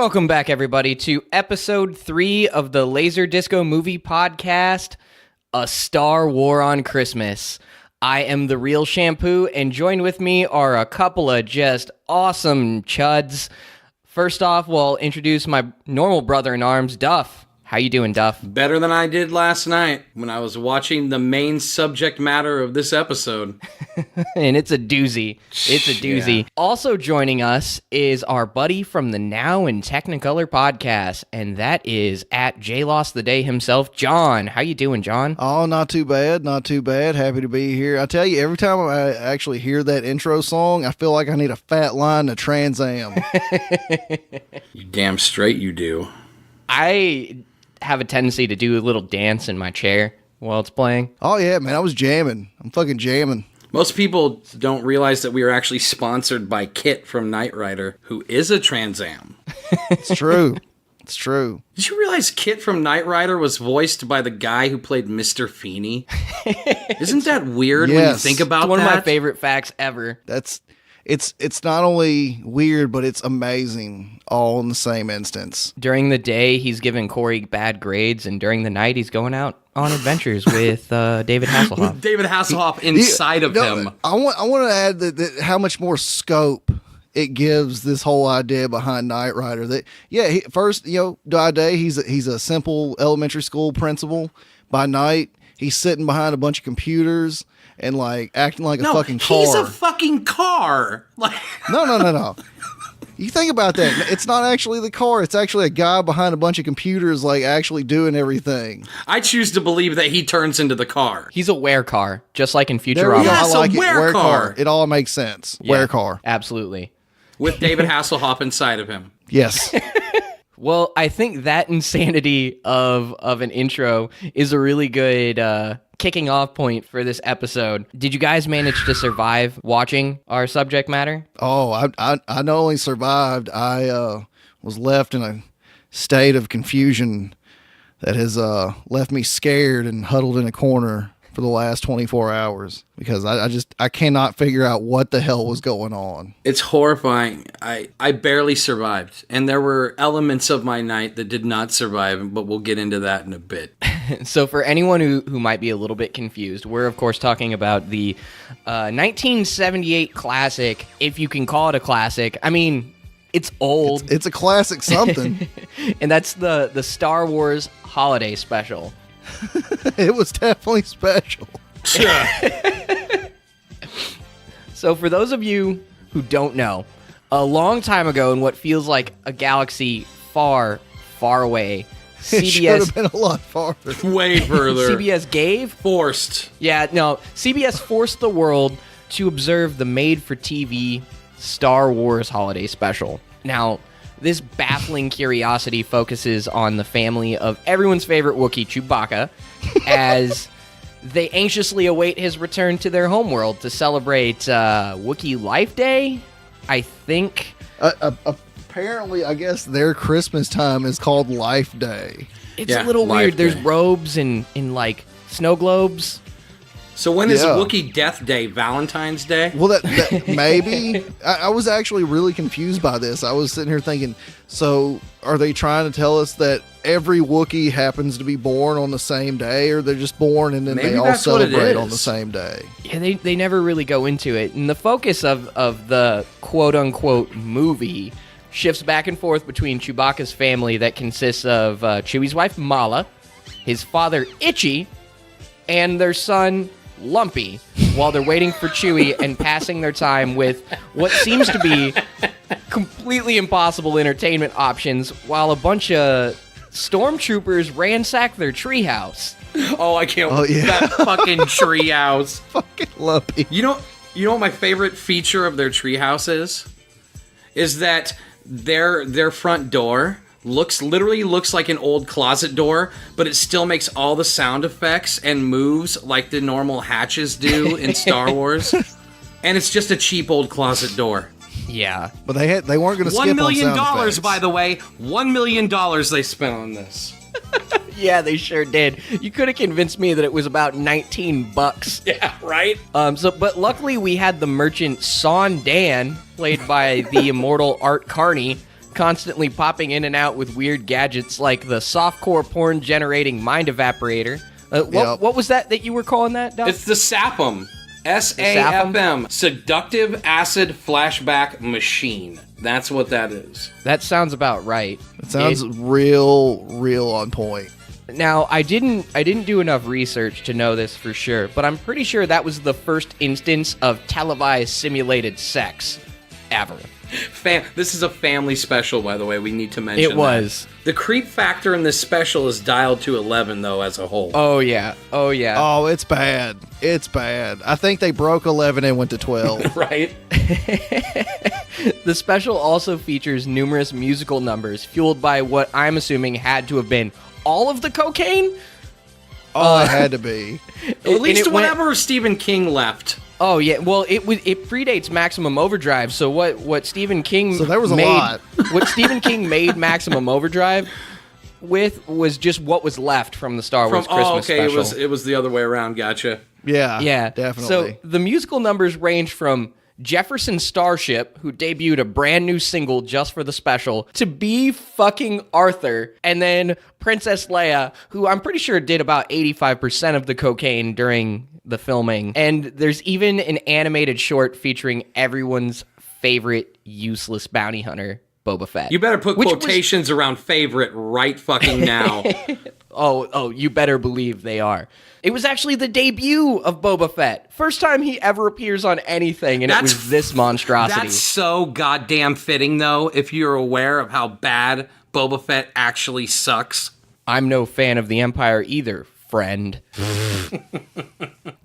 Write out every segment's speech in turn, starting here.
Welcome back, everybody, to episode 3 of the LaserDisco movie podcast, A Star War on Christmas. I am the Real Shampoo, and joined with me are a couple of just awesome chuds. First off, we'll introduce my normal brother-in-arms, Duff. How you doing, Duff? Better than I did last night when I was watching the main subject matter of this episode. And it's a doozy. It's a doozy. Yeah. Also joining us is our buddy from the Now In Technicolor Podcast, and that is at J-Lost the Day himself, John. How you doing, John? Oh, not too bad. Not too bad. Happy to be here. I tell you, every time I actually hear that intro song, I feel like I need a fat line to Trans Am. You damn straight you do. I have a tendency to do a little dance in my chair while it's playing. Oh, yeah, man. I was jamming. I'm fucking jamming. Most people don't realize that we are actually sponsored by Kit from Knight Rider, who is a Trans Am. It's true. It's true. Did you realize Kit from Knight Rider was voiced by the guy who played Mr. Feeny? Isn't that weird when you think about that? It's one of my favorite facts ever. It's not only weird, but it's amazing all in the same instance. During the day, he's giving Corey bad grades, and during the night, he's going out on adventures with David Hasselhoff. With David Hasselhoff inside of him. I want to add that how much more scope it gives this whole idea behind Knight Rider. That first, by day he's a simple elementary school principal. By night, he's sitting behind a bunch of computers and acting like a fucking car. He's a fucking car. No. You think about that. It's not actually the car. It's actually a guy behind a bunch of computers, actually doing everything. I choose to believe that he turns into the car. He's a WereCar, just like in Futurama. Yes, I like a WereCar. It all makes sense. Yeah, WereCar. Absolutely. With David Hasselhoff inside of him. Yes. Well, I think that insanity of an intro is a really good kicking off point for this episode. Did you guys manage to survive watching our subject matter? Oh, I not only survived, I was left in a state of confusion that has left me scared and huddled in a corner for the last 24 hours because I cannot figure out what the hell was going on. It's horrifying. I barely survived, and there were elements of my night that did not survive, but we'll get into that in a bit. So for anyone who might be a little bit confused, we're of course talking about the 1978 classic, if you can call it a classic. I mean, it's old. It's a classic something. And that's the Star Wars holiday special. It was definitely special. So for those of you who don't know, a long time ago in what feels like a galaxy far, far away, It should have been a lot farther. Way further. CBS forced the world to observe the made-for-TV Star Wars holiday special. Now, this baffling curiosity focuses on the family of everyone's favorite Wookiee, Chewbacca, as they anxiously await his return to their homeworld to celebrate Wookiee Life Day, I think. Apparently, I guess their Christmas time is called Life Day. It's a little weird. There's robes and snow globes. So when is Wookiee Death Day? Valentine's Day? Well, that maybe. I was actually really confused by this. I was sitting here thinking, so are they trying to tell us that every Wookiee happens to be born on the same day, or they're just born and then maybe they all celebrate on the same day? Yeah, they never really go into it. And the focus of the quote-unquote movie shifts back and forth between Chewbacca's family that consists of Chewie's wife, Mala, his father, Itchy, and their son, Lumpy, while they're waiting for Chewie and passing their time with what seems to be completely impossible entertainment options while a bunch of stormtroopers ransack their treehouse. Oh, I can't wait. That fucking treehouse. Fucking Lumpy. You know what my favorite feature of their treehouse is? Is that their front door literally looks like an old closet door, but it still makes all the sound effects and moves like the normal hatches do in Star Wars. And it's just a cheap old closet door. Yeah. But they weren't going to skip on sound effects. $1 million, by the way. $1 million they spent on this. Yeah, they sure did. You could have convinced me that it was about $19. Yeah, right? But luckily we had the merchant Son Dan, played by the immortal Art Carney, constantly popping in and out with weird gadgets like the softcore porn-generating mind evaporator. What was that you were calling that, Duff? It's the SAPM. SAFM. Seductive Acid Flashback Machine. That's what that is. That sounds about right. It sounds real on point. Now, I didn't do enough research to know this for sure, but I'm pretty sure that was the first instance of televised simulated sex ever. This is a family special, by the way. We need to mention it was. The creep factor in this special is dialed to 11, though, as a whole. Oh, yeah. Oh, it's bad. It's bad. I think they broke 11 and went to 12. Right? The special also features numerous musical numbers fueled by what I'm assuming had to have been all of the cocaine? Oh, it had to be. At least whenever Stephen King left. Oh yeah, well it predates Maximum Overdrive. So what Stephen King there was a lot. What Stephen King made Maximum Overdrive with was just what was left from the Star Wars Christmas special. It was the other way around. Gotcha. Yeah, definitely. So the musical numbers range from Jefferson Starship, who debuted a brand new single just for the special, to Be Fucking Arthur, and then Princess Leia, who I'm pretty sure did about 85% of the cocaine during the filming. And there's even an animated short featuring everyone's favorite useless bounty hunter, Boba Fett. You better put quotations around favorite right fucking now. Oh, you better believe they are. It was actually the debut of Boba Fett. First time he ever appears on anything, and it was this monstrosity. That's so goddamn fitting, though, if you're aware of how bad Boba Fett actually sucks. I'm no fan of the Empire either, friend.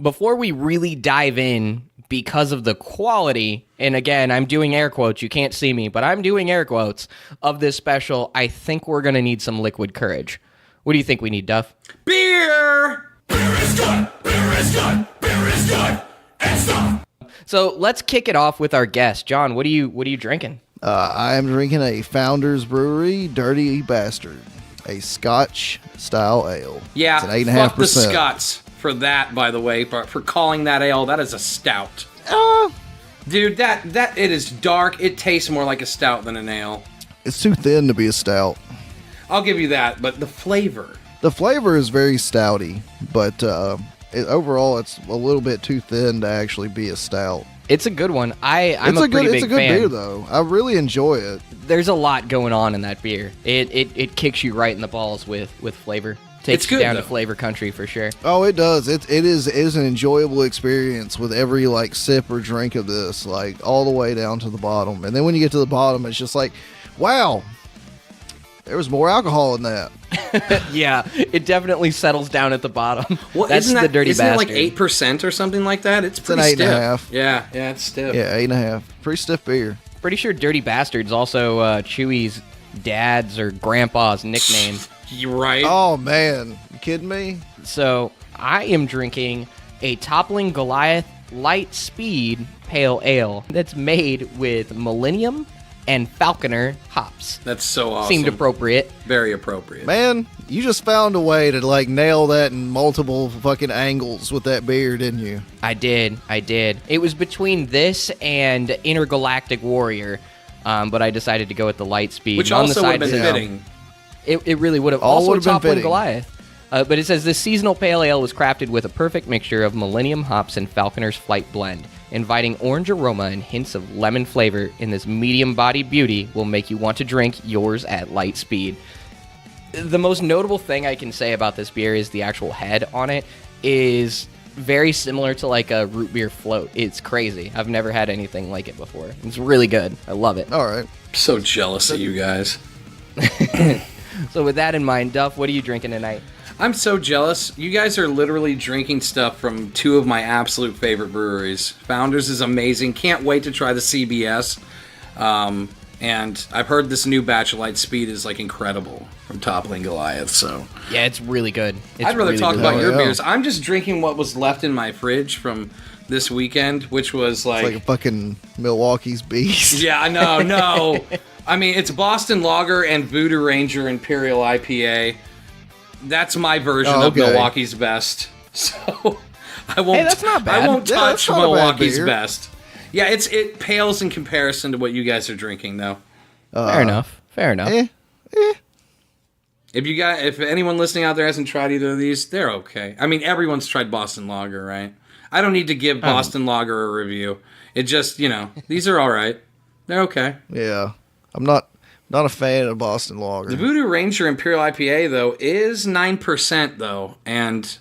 Before we really dive in, because of the quality, and again, I'm doing air quotes, you can't see me, but I'm doing air quotes, of this special, I think we're going to need some liquid courage. What do you think we need, Duff? Beer! Beer is good! Beer is good! Beer is good! And stop! So let's kick it off with our guest. John, what are you drinking? I am drinking a Founders Brewery Dirty Bastard, a Scotch-style ale. Yeah, it's an 8.5%. Fuck the Scots for that, by the way, for calling that ale. That is a stout. Dude, that it is dark. It tastes more like a stout than an ale. It's too thin to be a stout. I'll give you that, but the flavor. The flavor is very stouty, but overall it's a little bit too thin to actually be a stout. It's a good one. I'm a pretty big fan. It's a good beer, though. I really enjoy it. There's a lot going on in that beer. It kicks you right in the balls with flavor. Takes you down to flavor country for sure. Oh, it does. It is an enjoyable experience with every sip or drink of this, all the way down to the bottom. And then when you get to the bottom, it's just like, wow, there was more alcohol in that. Yeah, it definitely settles down at the bottom. Well, That's the dirty bastard. Isn't it 8% or something like that? It's pretty an stiff. 8.5. Yeah, it's stiff. Yeah, 8.5. Pretty stiff beer. Pretty sure Dirty Bastard's also Chewie's dad's or grandpa's nickname. You right? Oh, man. You kidding me? So I am drinking a Toppling Goliath Light Speed Pale Ale that's made with Millennium and Falconer hops. That's so awesome. Seemed appropriate. Very appropriate. Man, you just found a way to nail that in multiple fucking angles with that beer, didn't you? I did. It was between this and Intergalactic Warrior, but I decided to go with the Light Speed. Which also would have been fitting. It really would have. All Also would have been Toppling fitting. Goliath. But it says this seasonal pale ale was crafted with a perfect mixture of Millennium hops and Falconer's Flight blend. Inviting orange aroma and hints of lemon flavor in this medium-bodied beauty will make you want to drink yours at light speed. The most notable thing I can say about this beer is the actual head on it is very similar to a root beer float. It's crazy. I've never had anything like it before. It's really good. I love it. All right. So jealous of you guys. So with that in mind, Duff, what are you drinking tonight? I'm so jealous. You guys are literally drinking stuff from two of my absolute favorite breweries. Founders is amazing. Can't wait to try the CBS. And I've heard this new batch of Light Speed is incredible from Toppling Goliath. So Yeah, it's really good. I'd rather talk about your yeah. beers. I'm just drinking what was left in my fridge from this weekend, which was It's like a fucking Milwaukee's Beast. Yeah, no. I mean, it's Boston Lager and Voodoo Ranger Imperial IPA. That's my version of Milwaukee's Best. So I won't. Hey, that's not bad. I won't Yeah, that's touch not a bad Milwaukee's beer. Best. Yeah, it pales in comparison to what you guys are drinking, though. Fair enough. Fair enough. If anyone listening out there hasn't tried either of these, they're okay. I mean, everyone's tried Boston Lager, right? I don't need to give Boston Lager a review. It just, these are all right. They're okay. Yeah. I'm not a fan of Boston Lager. The Voodoo Ranger Imperial IPA, though, is 9%, though. And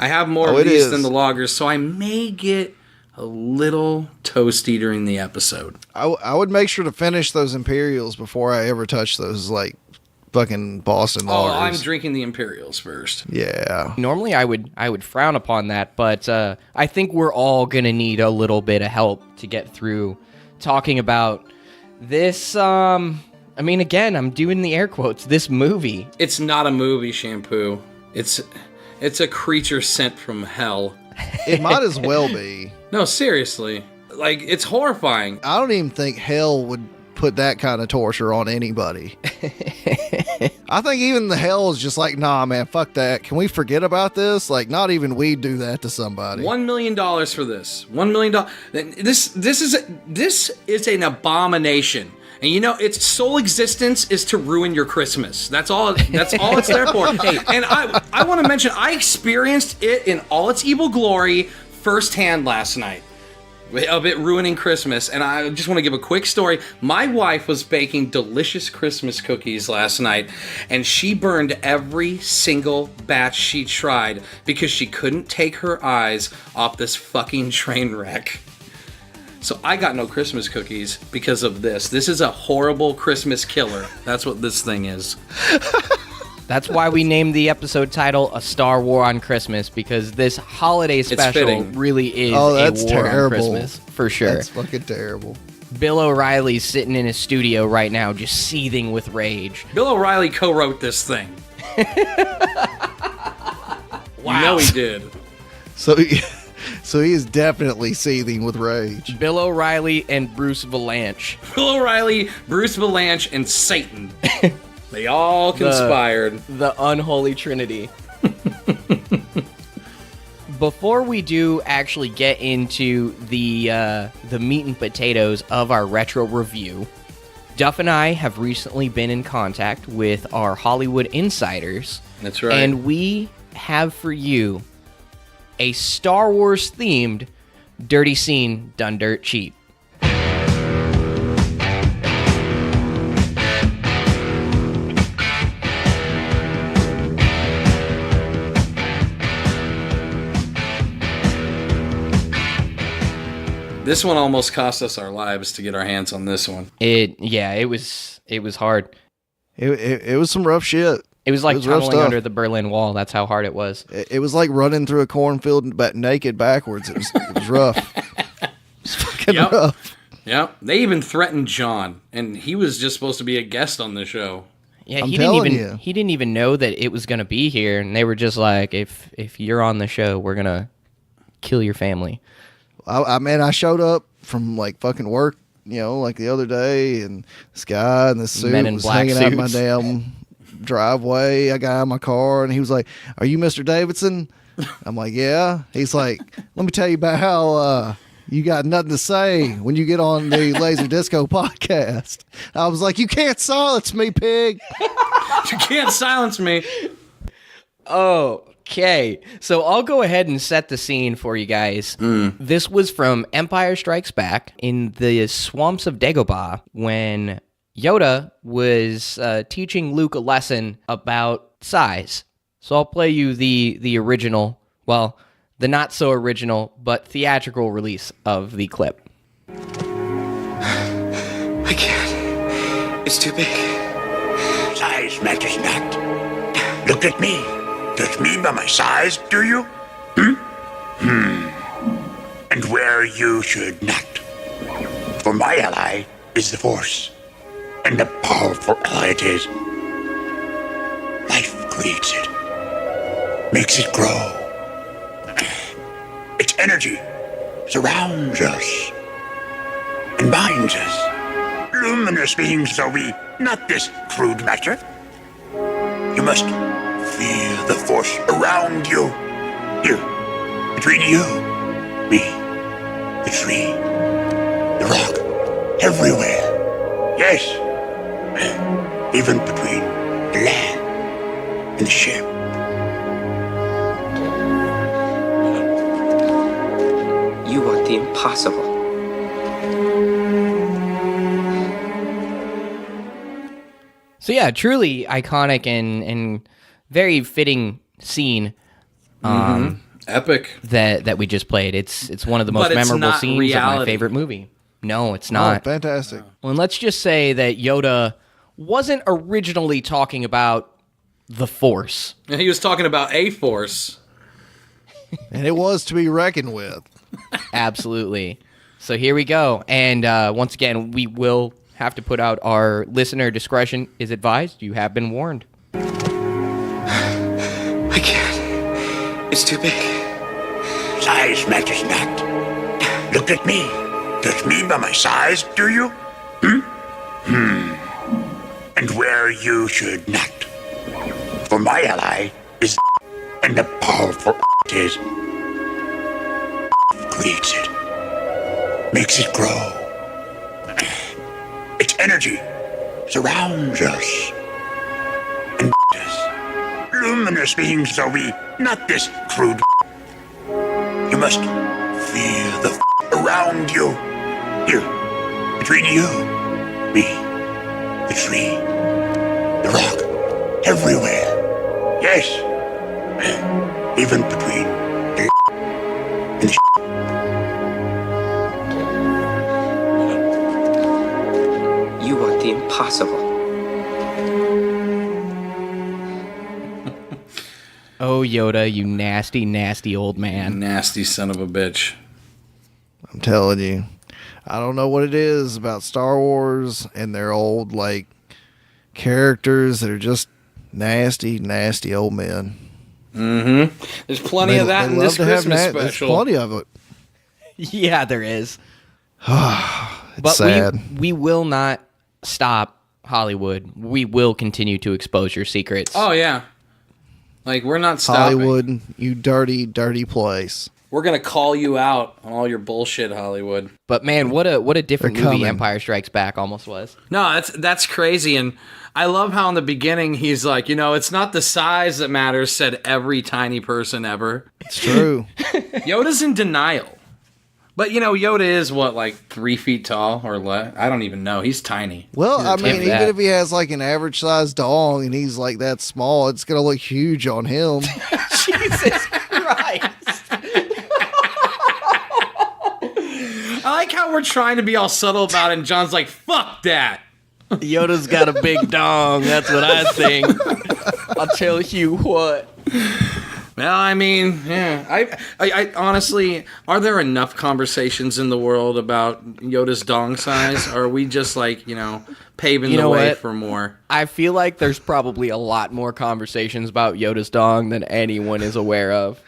I have more of these than the lagers, so I may get a little toasty during the episode. I would make sure to finish those Imperials before I ever touch those, like, fucking Boston lagers. Oh, I'm drinking the Imperials first. Yeah. Normally I would frown upon that, but I think we're all gonna need a little bit of help to get through talking about this. I mean, again, I'm doing the air quotes. This movie. It's not a movie, Shampoo. It's a creature sent from hell. It might as well be. No, seriously. Like, it's horrifying. I don't even think hell would put that kind of torture on anybody. I think even the hell is just like, nah, man, fuck that. Can we forget about this? Like, not even we'd do that to somebody. $1 million for this. $1 million. This is an abomination. And its sole existence is to ruin your Christmas. That's all it's there for. And I want to mention, I experienced it in all its evil glory firsthand last night. Of it ruining Christmas. And I just want to give a quick story. My wife was baking delicious Christmas cookies last night, and she burned every single batch she tried because she couldn't take her eyes off this fucking train wreck. So I got no Christmas cookies because of this. This is a horrible Christmas killer. That's what this thing is. That's why we named the episode title A Star War on Christmas, because this holiday special really is a war on Christmas, for sure. That's fucking terrible. Bill O'Reilly's sitting in his studio right now just seething with rage. Bill O'Reilly co-wrote this thing. Wow. You know he did. So he is definitely seething with rage. Bill O'Reilly and Bruce Vilanch. Bill O'Reilly, Bruce Vilanch, and Satan. They all conspired. The unholy trinity. Before we do actually get into the meat and potatoes of our retro review, Duff and I have recently been in contact with our Hollywood insiders. That's right. And we have for you a Star Wars themed dirty scene done dirt cheap. This one almost cost us our lives to get our hands on this one. It was hard. It was some rough shit. It was like tunneling under the Berlin Wall. That's how hard it was. It was like running through a cornfield but naked backwards. It was rough. It was fucking rough. Yep. They even threatened John, and he was just supposed to be a guest on the show. Yeah, he didn't even know that it was going to be here, and they were just like, if you're on the show, we're going to kill your family. I showed up from like fucking work, like the other day, and this guy in this suit was hanging out in my damn driveway. I got out of my car, and he was like, "Are you Mr. Davidson?" I'm like, "Yeah." He's like, "Let me tell you about how you got nothing to say when you get on the LaserDisco podcast." I was like, "You can't silence me, pig." You can't silence me. Okay, so I'll go ahead and set the scene for you guys. This was from Empire Strikes Back in the swamps of Dagobah when Yoda was teaching Luke a lesson about size. So I'll play you the original, well, the not so original, but theatrical release of the clip. I can't. It's too big. Size matters not. Look at me. Judge me by my size, do you? And where you should not. For my ally is the Force. And a powerful ally it is. Life creates it. Makes it grow. Its energy surrounds us. And binds us. Luminous beings are we, not this crude matter. You must feel the Force around you. Here, between you, me, the tree, the rock, everywhere. Yes. even between the land and the ship. You want the impossible. So yeah, truly iconic and very fitting scene. Epic. That we just played. It's one of the most But it's memorable not scenes of my reality. favorite movie. No, it's Oh, not. fantastic. Well, and let's just say that Yoda wasn't originally talking about the Force. And he was talking about a force. And it was to be reckoned with. Absolutely. So here we go. And once again, we will have to put out our listener discretion is advised. You have been warned. I can't. It's too big. Size matters not. Look at me. Judge me by my size, do you? And where you should not. For my ally is and the powerful is creates it. Makes it grow. Its energy surrounds us and us. Luminous beings so we, not this crude. You must feel the around you. Here, between you, me, the tree, the rock, everywhere. Yes, even between the and the You want the impossible. Oh, Yoda, you nasty, nasty old man. Nasty son of a bitch. I'm telling you. I don't know what it is about Star Wars and their old, like, characters that are just nasty, nasty old men. There's plenty of that in this Christmas special. There's plenty of it. Yeah, there is. It's But sad. we will not stop Hollywood. We will continue to expose your secrets. Oh, yeah. Like, we're not stopping. Hollywood, you dirty, dirty place. We're going to call you out on all your bullshit, Hollywood. But man, what a different They're movie coming. Empire Strikes Back almost was. No, that's crazy. And I love how in the beginning he's like, it's not the size that matters, said every tiny person ever. It's true. Yoda's in denial. But, Yoda is, what, like 3 feet tall or less? I don't even know. He's tiny. Well, I mean, If even that. if he has like an average sized dong and he's like that small, it's going to look huge on him. Jesus Christ. I like how we're trying to be all subtle about it, and John's like, fuck that. Yoda's got a big dong. That's what I think. I'll tell you what. Well, I mean, yeah. I honestly, are there enough conversations in the world about Yoda's dong size? Or are we just like, paving You the know way what? for more? I feel like there's probably a lot more conversations about Yoda's dong than anyone is aware of.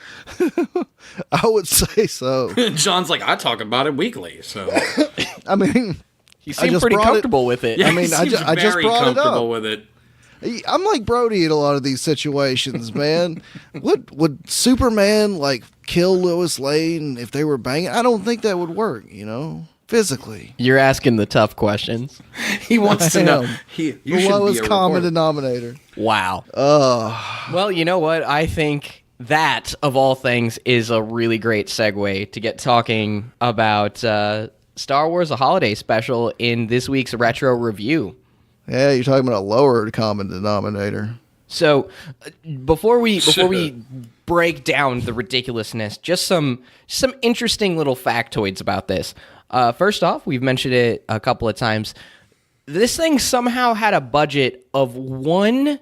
I would say so. John's like, I talk about it weekly, so. I mean, He I seemed just pretty brought it- comfortable with it. I mean, he I seems just very brought it up. comfortable with it. I'm like Brody in a lot of these situations, man. Would Superman like kill Lois Lane if they were banging? I don't think that would work, physically. You're asking the tough questions. He wants to know. Damn. You The should lowest be a common reporter. denominator. Wow. Well, you know what? I think that, of all things, is a really great segue to get talking about Star Wars: A Holiday Special in this week's retro review. Yeah, you're talking about a lower common denominator. So, before we break down the ridiculousness, just some interesting little factoids about this. First off, we've mentioned it a couple of times. This thing somehow had a budget of $1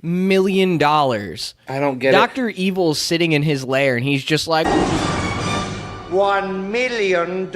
million. I don't get it. Dr. Evil's sitting in his lair, and he's just like, $1 million.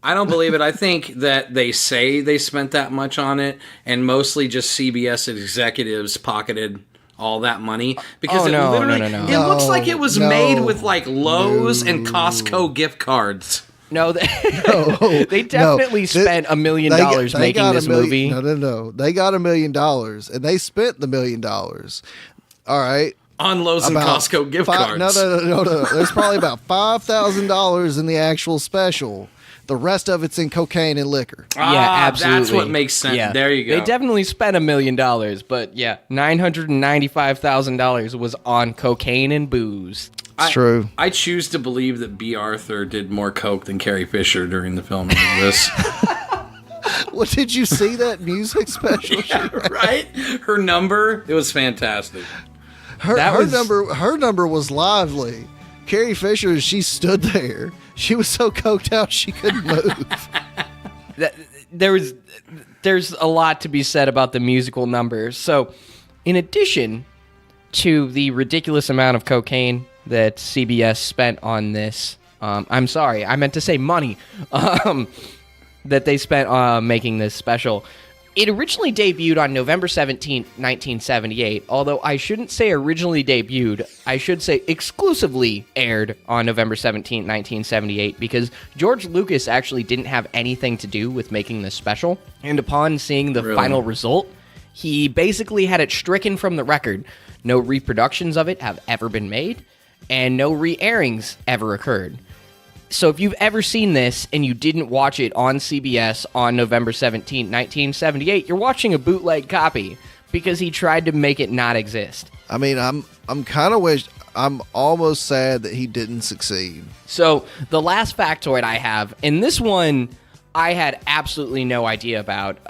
I don't believe it. I think that they say they spent that much on it, and mostly just CBS executives pocketed all that money because Oh, it no, literally no, no, no. it looks like it was No, made with like Lowe's and Costco gift cards. no, they definitely spent $1 million making got this $1 million. movie. No. They got $1 million, and they spent the $1 million. All right. On Lowe's and About Costco gift five- cards. No. There's probably about $5,000 in the actual special. The rest of it's in cocaine and liquor. Yeah, absolutely. That's what makes sense. Yeah. There you go. They definitely spent $1 million, but yeah, $995,000 was on cocaine and booze. It's true. I choose to believe that B. Arthur did more coke than Carrie Fisher during the filming of this. Well, did you see that music special? Yeah, right? Her number, it was fantastic. Her number was lively. Carrie Fisher, she stood there. She was so coked out she couldn't move. There's a lot to be said about the musical numbers. So, in addition to the ridiculous amount of cocaine that CBS spent on this, I'm sorry, I meant to say money, that they spent making this special. It originally debuted on November 17th, 1978, although I shouldn't say originally debuted, I should say exclusively aired on November 17th, 1978, because George Lucas actually didn't have anything to do with making this special, and upon seeing the final result, he basically had it stricken from the record. No reproductions of it have ever been made, and no re-airings ever occurred. So if you've ever seen this and you didn't watch it on CBS on November 17, 1978, you're watching a bootleg copy because he tried to make it not exist. I mean, I'm almost sad that he didn't succeed. So the last factoid I have, and this one I had absolutely no idea about.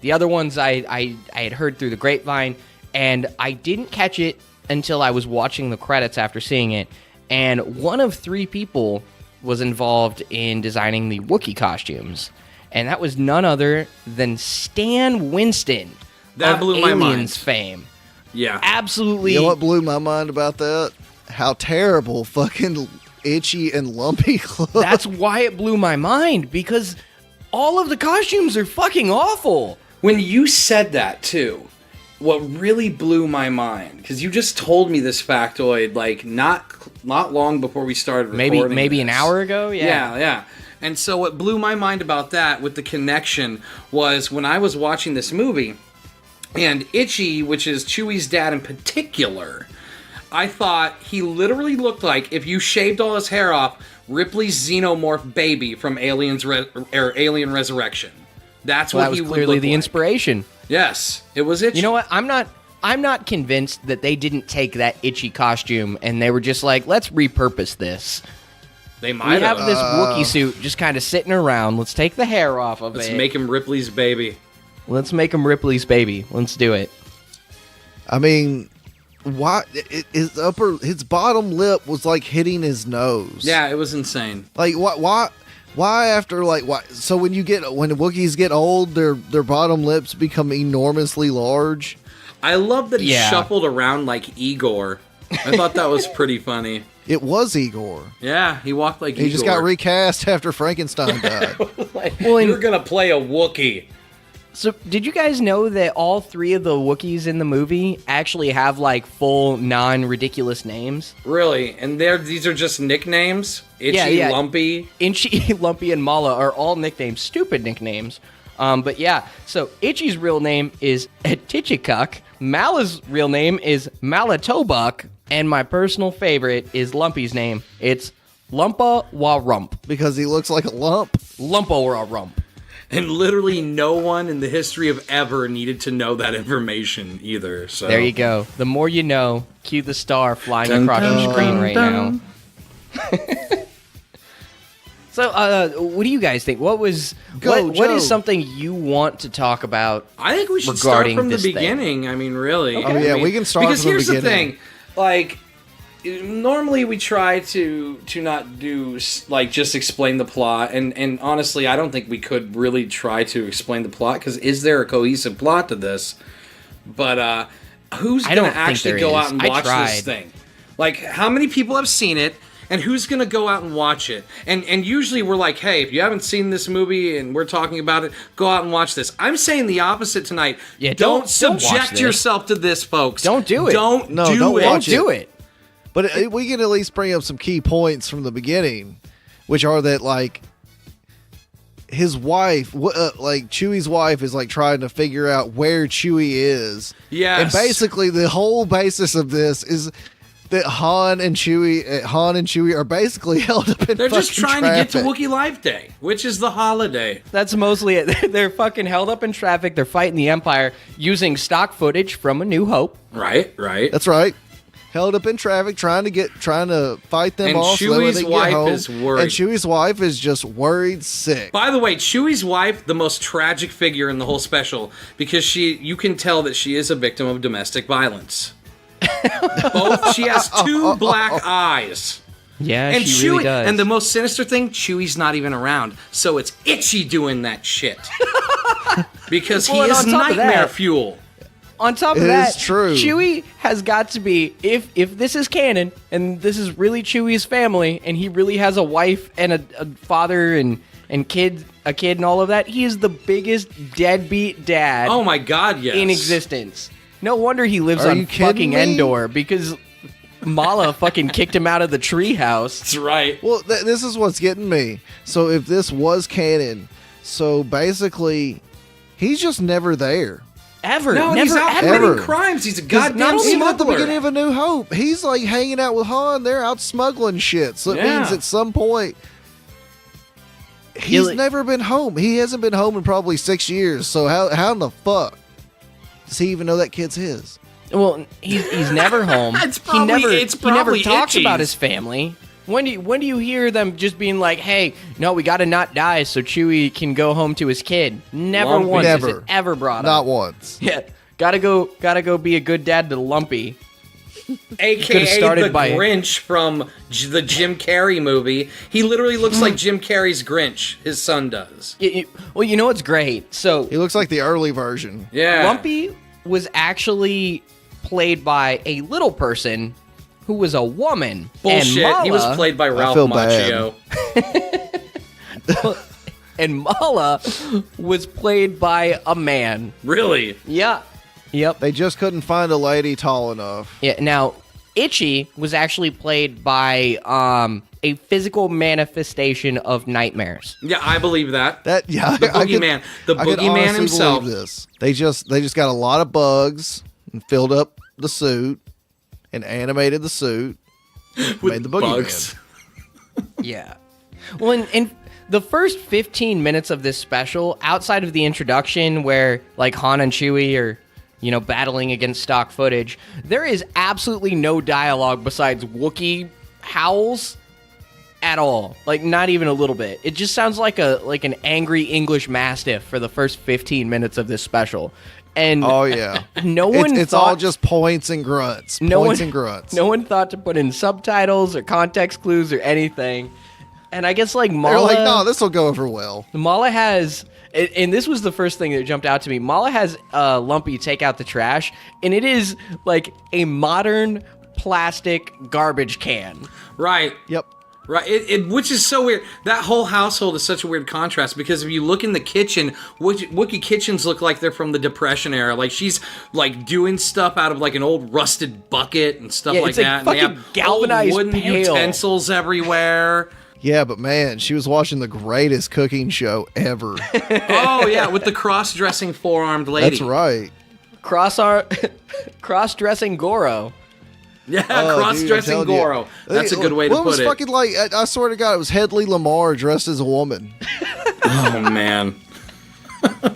The other ones I had heard through the grapevine, and I didn't catch it until I was watching the credits after seeing it. And one of 3 people was involved in designing the Wookiee costumes, and that was none other than Stan Winston. That of blew my mind. Aliens fame. Yeah. Absolutely. You know what blew my mind about that? How terrible fucking Itchy and Lumpy look. That's why it blew my mind, because all of the costumes are fucking awful. When you said that, too, what really blew my mind, because you just told me this factoid, like, not long before we started recording Maybe this. an hour ago? Yeah. And so what blew my mind about that with the connection was when I was watching this movie, and Itchy, which is Chewie's dad in particular, I thought he literally looked like, if you shaved all his hair off, Ripley's xenomorph baby from Alien Resurrection. That's what that was he would clearly look the like. inspiration. Yes, it was Itchy. You know what? I'm not convinced that they didn't take that Itchy costume and they were just like, let's repurpose this. They We might have this Wookiee suit just kind of sitting around. Let's take the hair off of Let's it. make him Ripley's baby. Let's make him Ripley's baby. Let's do it. I mean, why his bottom lip was like hitting his nose. Yeah, it was insane. Like why after like why? So when the Wookiees get old, their bottom lips become enormously large. I love that he Yeah. shuffled around like Igor. I thought that was pretty funny. It was Igor. Yeah, he walked like Igor. He just got recast after Frankenstein died. You're gonna play a Wookiee. So, did you guys know that all 3 of the Wookiees in the movie actually have like full non-ridiculous names? Really? And these are just nicknames? Itchy, Yeah. Lumpy. Itchy, Lumpy, and Mala are all nicknames, stupid nicknames. But yeah, so Itchy's real name is Titchikuk, Mala's real name is Malatobuk, and my personal favorite is Lumpy's name. It's Lumpa Wa Rump. Because he looks like a lump. Lumpa Wa Rump. And literally no one in the history of ever needed to know that information either. So There you go. The more you know. Cue the star flying across your screen right now. So, what do you guys think? What is something you want to talk about? I think we should start regarding from the this thing? beginning. I mean, really. Oh, yeah, we can start because from the here's beginning. the thing, like. Normally we try to not do like just explain the plot, and honestly I don't think we could really try to explain the plot, because is there a cohesive plot to this? But who's gonna actually go out and watch this thing? Like, how many people have seen it, and who's gonna go out and watch it? And usually we're like, hey, if you haven't seen this movie and we're talking about it, go out and watch this. I'm saying the opposite tonight. Yeah, don't watch subject this. yourself to this, folks. Don't do it. Don't watch Do it. But we can at least bring up some key points from the beginning, which are that, like, his wife, like Chewie's wife, is like trying to figure out where Chewie is. Yes. And basically the whole basis of this is that Han and Chewie are basically held up in They're just fucking trying to get to traffic. Wookiee Life Day, which is the holiday. That's mostly it. They're fucking held up in traffic. They're fighting the Empire using stock footage from A New Hope. Right. That's right. Held up in traffic, trying to fight them And off. So that way Chewie's they can wife get home. is worried. And Chewie's wife is just worried sick. By the way, Chewie's wife, the most tragic figure in the whole special, because you can tell that she is a victim of domestic violence. She has 2 black eyes. Yeah, And she really Chewie, does. and the most sinister thing, Chewie's not even around, so it's Itchy doing that shit. Because he Well, and is on top of nightmare that- fuel. On top of It that, is true. Chewie has got to be, if this is canon, and this is really Chewie's family, and he really has a wife and a father and a kid and all of that, he is the biggest deadbeat dad Oh my god, yes. in existence. No wonder he lives Are on you kidding fucking me? Endor, because Mala fucking kicked him out of the treehouse. That's right. Well, this is what's getting me. So if this was canon, so basically, he's just never there. Ever. No, never, he's out ever. committing crimes. He's a goddamn not only Even at the smuggler. beginning of A New Hope, he's like hanging out with Han. They're out smuggling shit. So it Yeah. means at some point, he's never been home. He hasn't been home in probably 6 years. So how in the fuck does he even know that kid's his? Well, he's never home. It's he never probably talks Itchy's. about his family. When do you hear them just being like, "Hey, no, we got to not die so Chewie can go home to his kid"? Never Lumpy. once is Never. it ever brought Not up. once. Yeah, gotta go be a good dad to Lumpy. AKA Could've started the by- Grinch from the Jim Carrey movie. He literally looks like Jim Carrey's Grinch. His son does. Well, you know what's great? So He looks like the early version. Yeah. Lumpy was actually played by a little person who was a woman. Bullshit. And He was Mala- played by Ralph feel bad. Macchio. and Mala was played by a man. Really? Yeah. Yep. They just couldn't find a lady tall enough. Yeah. Now, Itchy was actually played by a physical manifestation of nightmares. Yeah, I believe that. The boogeyman. The boogeyman himself. This. They just got a lot of bugs and filled up the suit and animated the suit. Made the boogeyman. Bugs. Yeah. Well, in the first 15 minutes of this special, outside of the introduction where like Han and Chewie are, battling against stock footage, there is absolutely no dialogue besides Wookiee howls at all. Like not even a little bit. It just sounds like an angry English mastiff for the first 15 minutes of this special. And Oh yeah. no one It's thought, all just points and grunts. no Points one, and grunts. No one thought to put in subtitles or context clues or anything. And I guess like They're Mala, like, no, this will go over well. Mala has, and this was the first thing that jumped out to me. Mala has Lumpy take out the trash, and it is like a modern plastic garbage can. Right. Yep. Right, which is so weird. That whole household is such a weird contrast because if you look in the kitchen, Wookiee kitchens look like they're from the Depression era. Like she's like doing stuff out of like an old rusted bucket and stuff Yeah, like it's like that. And they fucking have galvanized old wooden pail. utensils everywhere. Yeah, but man, she was watching the greatest cooking show ever. Oh yeah, with the cross-dressing four-armed lady. That's right. Cross-dressing Goro. Yeah, Oh, dude, I'm cross-dressing telling you. Goro. That's a good way to What was put it. fucking like? I swear to God, it was Hedley Lamar dressed as a woman. Oh man.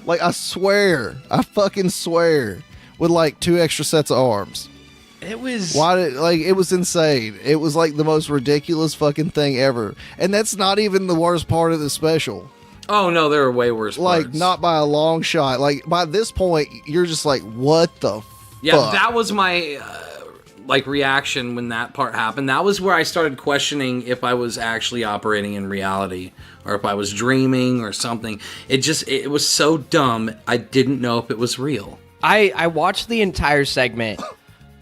Like I fucking swear, with like 2 extra sets of arms. It was It was insane. It was like the most ridiculous fucking thing ever. And that's not even the worst part of the special. Oh no, there are way worse Like parts. not by a long shot. Like by this point, you're just like, what the Yeah, fuck? that was my reaction when that part happened. That was where I started questioning if I was actually operating in reality or if I was dreaming or something. It was so dumb. I didn't know if it was real. I watched the entire segment.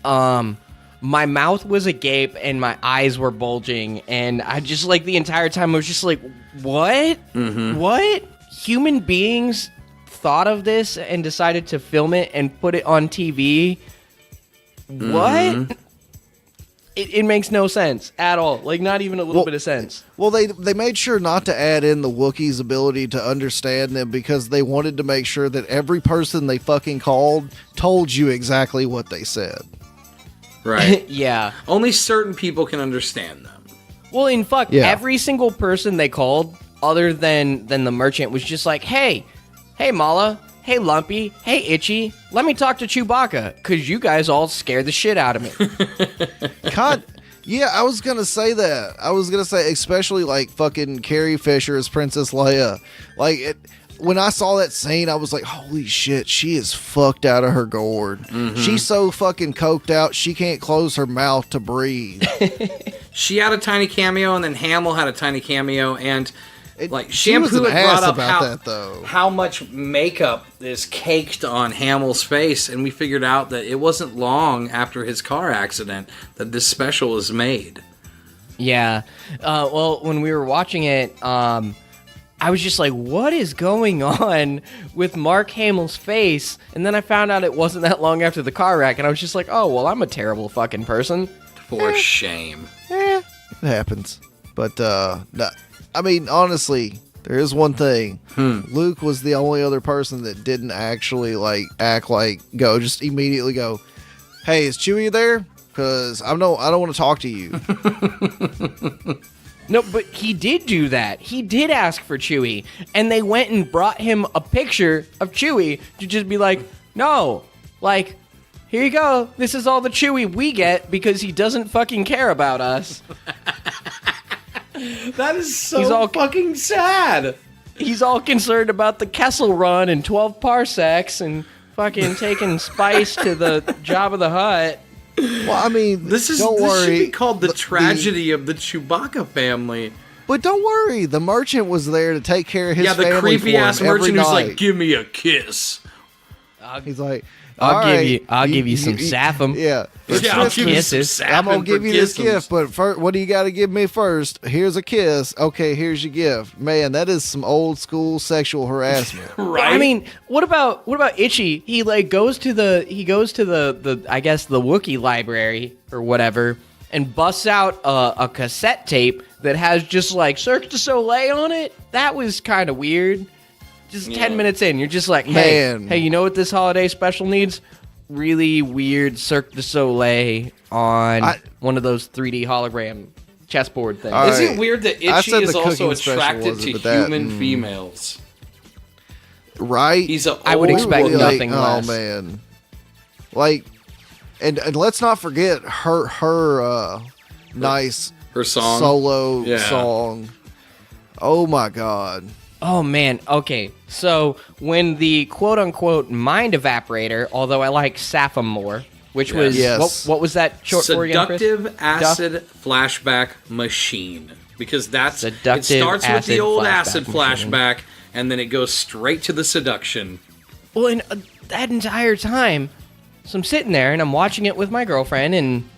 My mouth was agape and my eyes were bulging, and I just like the entire time I was just like, what? Mm-hmm. What? Human beings thought of this and decided to film it and put it on TV? Mm-hmm. What? It makes no sense at all. Like, not even a little bit of sense. Well, they made sure not to add in the Wookiees' ability to understand them because they wanted to make sure that every person they fucking called told you exactly what they said. Right. Yeah. Only certain people can understand them. Well, in fuck, Yeah. every single person they called, other than the merchant, was just like, hey, Mala, hey, Lumpy, hey, Itchy, let me talk to Chewbacca, because you guys all scared the shit out of me. God, yeah, I was gonna say that. I was gonna say, especially like fucking Carrie Fisher as Princess Leia. Like, when I saw that scene, I was like, holy shit, she is fucked out of her gourd. Mm-hmm. She's so fucking coked out, she can't close her mouth to breathe. She had a tiny cameo, and then Hamill had a tiny cameo, and like she was Shampoo an had brought ass up about how, that, though. how much makeup is caked on Hamill's face, and we figured out that it wasn't long after his car accident that this special was made. Yeah. Well, when we were watching it, I was just like, what is going on with Mark Hamill's face? And then I found out it wasn't that long after the car wreck, and I was just like, oh, well, I'm a terrible fucking person. For shame. It happens. But, no, I mean, honestly, there is one thing. Luke was the only other person that didn't actually, like, just immediately go, hey, is Chewie there? Because I don't want to talk to you. No, but he did do that. He did ask for Chewie, and they went and brought him a picture of Chewie to just be like, no, like, here you go. This is all the Chewie we get because he doesn't fucking care about us. That is so He's all- fucking sad. He's all concerned about the Kessel Run and 12 parsecs and fucking taking spice to the Jabba the Hutt. Well, I mean, This don't worry. should be called the tragedy of the Chewbacca family. But don't worry, the merchant was there to take care of his Yeah, the family creepy for him ass every merchant who's night. like, "Give me a kiss." He's like, I'll give you some saffum. Yeah. Yeah, I'll give you some Kisses. saffron I'm gonna for give you this kissing. gift, but first, what do you got to give me first? Here's a kiss. Okay, here's your gift. Man, that is some old school sexual harassment. Right? I mean, what about Itchy? He like goes to the I guess the Wookiee library or whatever and busts out a cassette tape that has just like Cirque du Soleil on it. That was kind of weird. Just 10 minutes in, you're just like, hey, Man. hey, you know what this holiday special needs? Really weird Cirque du Soleil on one of those 3D hologram chessboard things. All Is right. it weird that I Itchy said is the also cooking special attracted wasn't, to but that- human females? Right? He's a I would old expect woman. nothing oh less. man, like, and let's not forget her nice Her song. solo Yeah. song. Oh my god. Oh man, okay. So when the quote-unquote mind evaporator, although I like Saffum more, which was Yes. what was that short for again, Chris? Seductive acid flashback machine. Because it Seductive starts with the acid old flashback acid machine. flashback, and then it goes straight to the seduction. Well, and that entire time, so I'm sitting there and I'm watching it with my girlfriend, and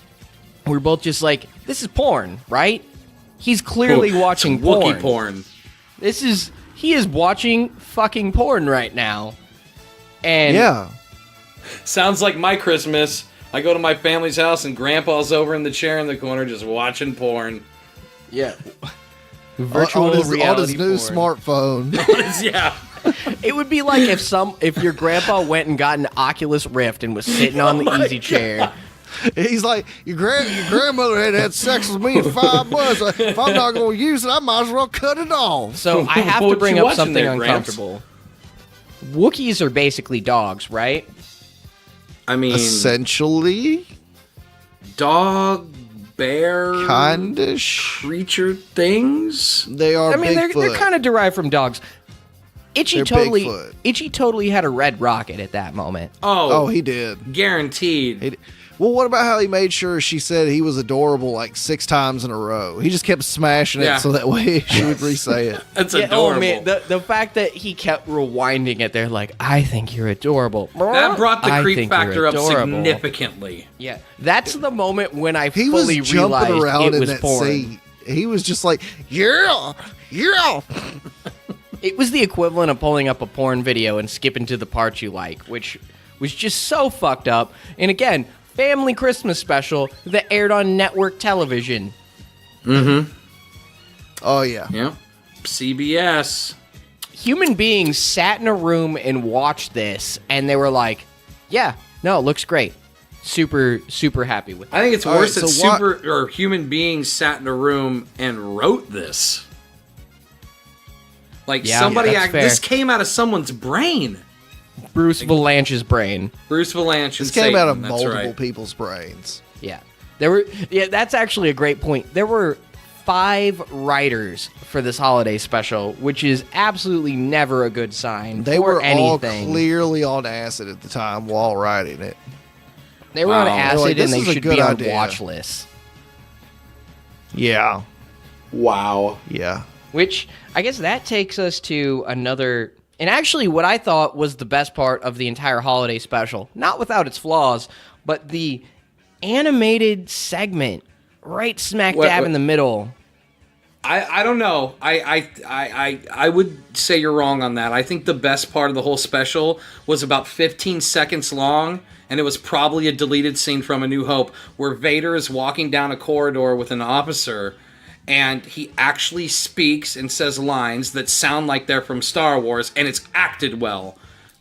we're both just like, "This is porn, right?" He's clearly watching Some Wookiee porn. porn. He is watching fucking porn right now, and Yeah. Sounds like my Christmas. I go to my family's house and Grandpa's over in the chair in the corner just watching porn. yeah, virtual on his reality new porn. smartphone. Yeah. It would be like if your grandpa went and got an Oculus Rift and was sitting on the easy chair. He's like, your grandmother had sex with me in 5 months. If I'm not going to use it, I might as well cut it off. So I have to What bring you up watching something there, Gramps? uncomfortable. Wookiees are basically dogs, right? I mean, Essentially, dog, bear, kinda. creature things. They are. I mean, they're Bigfoot. kind of derived from dogs. Itchy They're Bigfoot. totally had a red rocket at that moment. Oh, he did. Guaranteed. Well, what about how he made sure she said he was adorable like 6 times in a row? He just kept smashing Yeah. it so that way she would re-say it. That's Yeah, adorable. oh man, the fact that he kept rewinding it there, like, I think you're adorable. That brought the I creep think you're factor up adorable. significantly. Yeah, that's the moment when I He was fully jumping realized around it in was that porn. seat. He was just like, yeah, yeah. It was the equivalent of pulling up a porn video and skipping to the parts you like, which was just so fucked up. And again, family Christmas special that aired on network television. Oh yeah. Yeah. CBS. Human beings sat in a room and watched this, and they were like, yeah, no, it looks great. super, super happy with that. I think it's All worse right, that so human beings sat in a room and wrote this. Like that's fair. this came out of someone's brain. Bruce Valanche's brain. Bruce Valanche. This and came out of Satan, that's multiple right. people's brains. Yeah. That's actually a great point. There were 5 writers for this holiday special, which is absolutely never a good sign. They for were anything. all clearly on acid at the time while writing it. They were on Wow. acid, They're like, and "This they is a should good be on idea." watch lists. Yeah. Wow. Yeah. Which, I guess that takes us to another... And actually, what I thought was the best part of the entire holiday special, not without its flaws, but the animated segment right smack dab in the middle. I don't know. I would say you're wrong on that. I think the best part of the whole special was about 15 seconds long, and it was probably a deleted scene from A New Hope where Vader is walking down a corridor with an officer, and he actually speaks and says lines that sound like they're from Star Wars, and it's acted well.